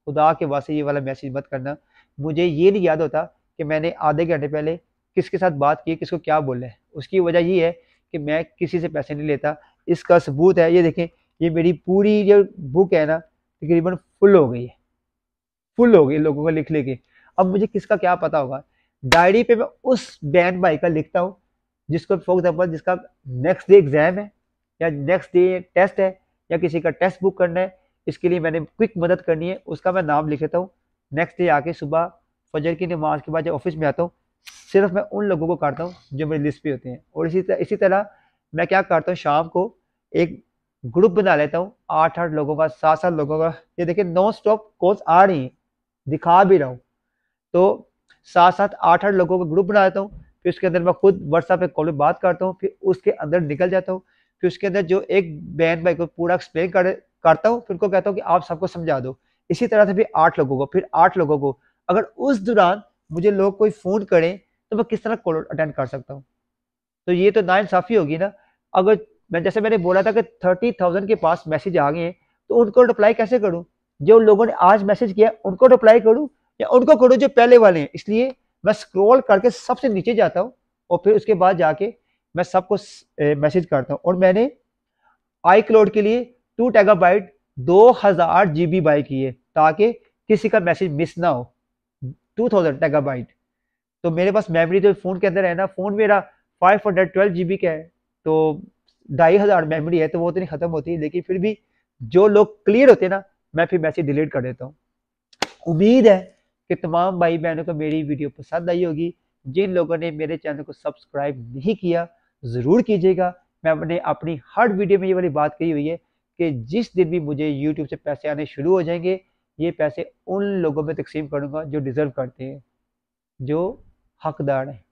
खुदा के वास्ते ये वाला मैसेज मत करना। मुझे ये नहीं याद होता कि मैंने आधे घंटे पहले किसके साथ बात की है, किसको क्या बोला है। उसकी वजह ये है कि मैं किसी से पैसे नहीं लेता। इसका सबूत है, ये देखें, ये मेरी पूरी जो बुक है ना, तकरीबन फुल हो गई है, फुल हो गई लोगों का लिख लेके। अब मुझे किसका क्या पता होगा। डायरी पे मैं उस बहन भाई का लिखता हूँ जिसको फॉर एग्जाम्पल जिसका नेक्स्ट डे एग्जाम है या नेक्स्ट डे टेस्ट है या किसी का टेस्ट बुक करना है, इसके लिए मैंने क्विक मदद करनी है, उसका मैं नाम लिख लेता हूँ। नेक्स्ट डे आके सुबह फजर की नमाज के बाद जब ऑफिस में आता हूँ, सिर्फ मैं उन लोगों को काटता हूँ जो मेरी लिस्ट पे होते हैं। और इसी तरह मैं क्या करता हूँ, शाम को एक ग्रुप बना लेता हूँ 8-8 लोगों का, 7-7 लोगों का। ये देखिए नॉन स्टॉप कॉल्स आ रही हैं, दिखा भी रहा हूँ। तो 7-7 8-8 लोगों का ग्रुप बना लेता हूँ, फिर उसके अंदर मैं खुद व्हाट्सएप पे कॉल पे बात करता हूँ, फिर उसके अंदर निकल जाता हूँ, फिर उसके अंदर जो एक बहन भाई को पूरा एक्सप्लेन करता हूँ, फिर उनको कहता हूँ कि आप सबको समझा दो। इसी तरह से भी 8 लोगों को, फिर 8 लोगों को। अगर उस दौरान मुझे लोग कोई फ़ोन करें तो मैं किस तरह कॉल अटेंड कर सकता हूँ। तो ये तो नाइंसाफ़ी होगी ना। अगर मैं जैसे मैंने बोला था कि 30,000 के पास मैसेज आ गए हैं, तो उनको रिप्लाई कैसे करूँ? जो लोगों ने आज मैसेज किया उनको रिप्लाई करूँ या उनको करूँ जो पहले वाले हैं? इसलिए मैं स्क्रॉल करके सबसे नीचे जाता हूँ और फिर उसके बाद जाके मैं सबको मैसेज करता हूँ। और मैंने आई क्लाउड के लिए 2 टेराबाइट 2000 जीबी बाय की है ताकि किसी का मैसेज मिस ना हो। 2000 टेराबाइट तो मेरे पास मेमोरी तो फ़ोन के अंदर है ना, फ़ोन मेरा 512 जीबी का है, तो 2500 मेमोरी है, तो वो तो नहीं ख़त्म होती, लेकिन फिर भी जो लोग क्लियर होते हैं ना, मैं फिर मैसेज डिलीट कर देता हूँ। उम्मीद है कि तमाम भाई बहनों को मेरी वीडियो पसंद आई होगी। जिन लोगों ने मेरे चैनल को सब्सक्राइब नहीं किया, ज़रूर कीजिएगा। मैंने अपनी हर वीडियो में ये वाली बात कही हुई है कि जिस दिन भी मुझे यूट्यूब से पैसे आने शुरू हो जाएंगे, ये पैसे उन लोगों में तकसीम करूँगा जो डिज़र्व करते हैं, जो हकदार हैं।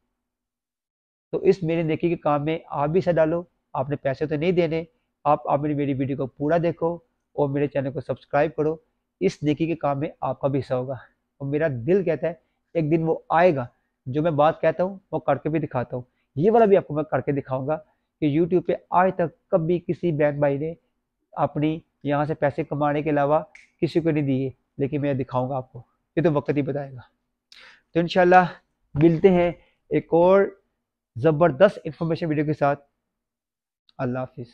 तो इस मेरे नेकी के काम में आप भी हिस्सा डालो। आपने पैसे तो नहीं देने, आप मेरी वीडियो को पूरा देखो और मेरे चैनल को सब्सक्राइब करो। इस नेकी के काम में आपका भी हिस्सा होगा। और मेरा दिल कहता है एक दिन वो आएगा, जो मैं बात कहता हूँ वो करके भी दिखाता हूँ। ये वाला भी आपको मैं करके दिखाऊंगा कि यूट्यूब पे आज तक कभी किसी बहन भाई ने अपनी यहाँ से पैसे कमाने के अलावा किसी को नहीं दिए, लेकिन मैं दिखाऊंगा आपको। ये तो वक्त ही बताएगा। तो इंशाल्लाह मिलते हैं एक और ज़बरदस्त इंफॉर्मेशन वीडियो के साथ। अल्लाह हाफिज़।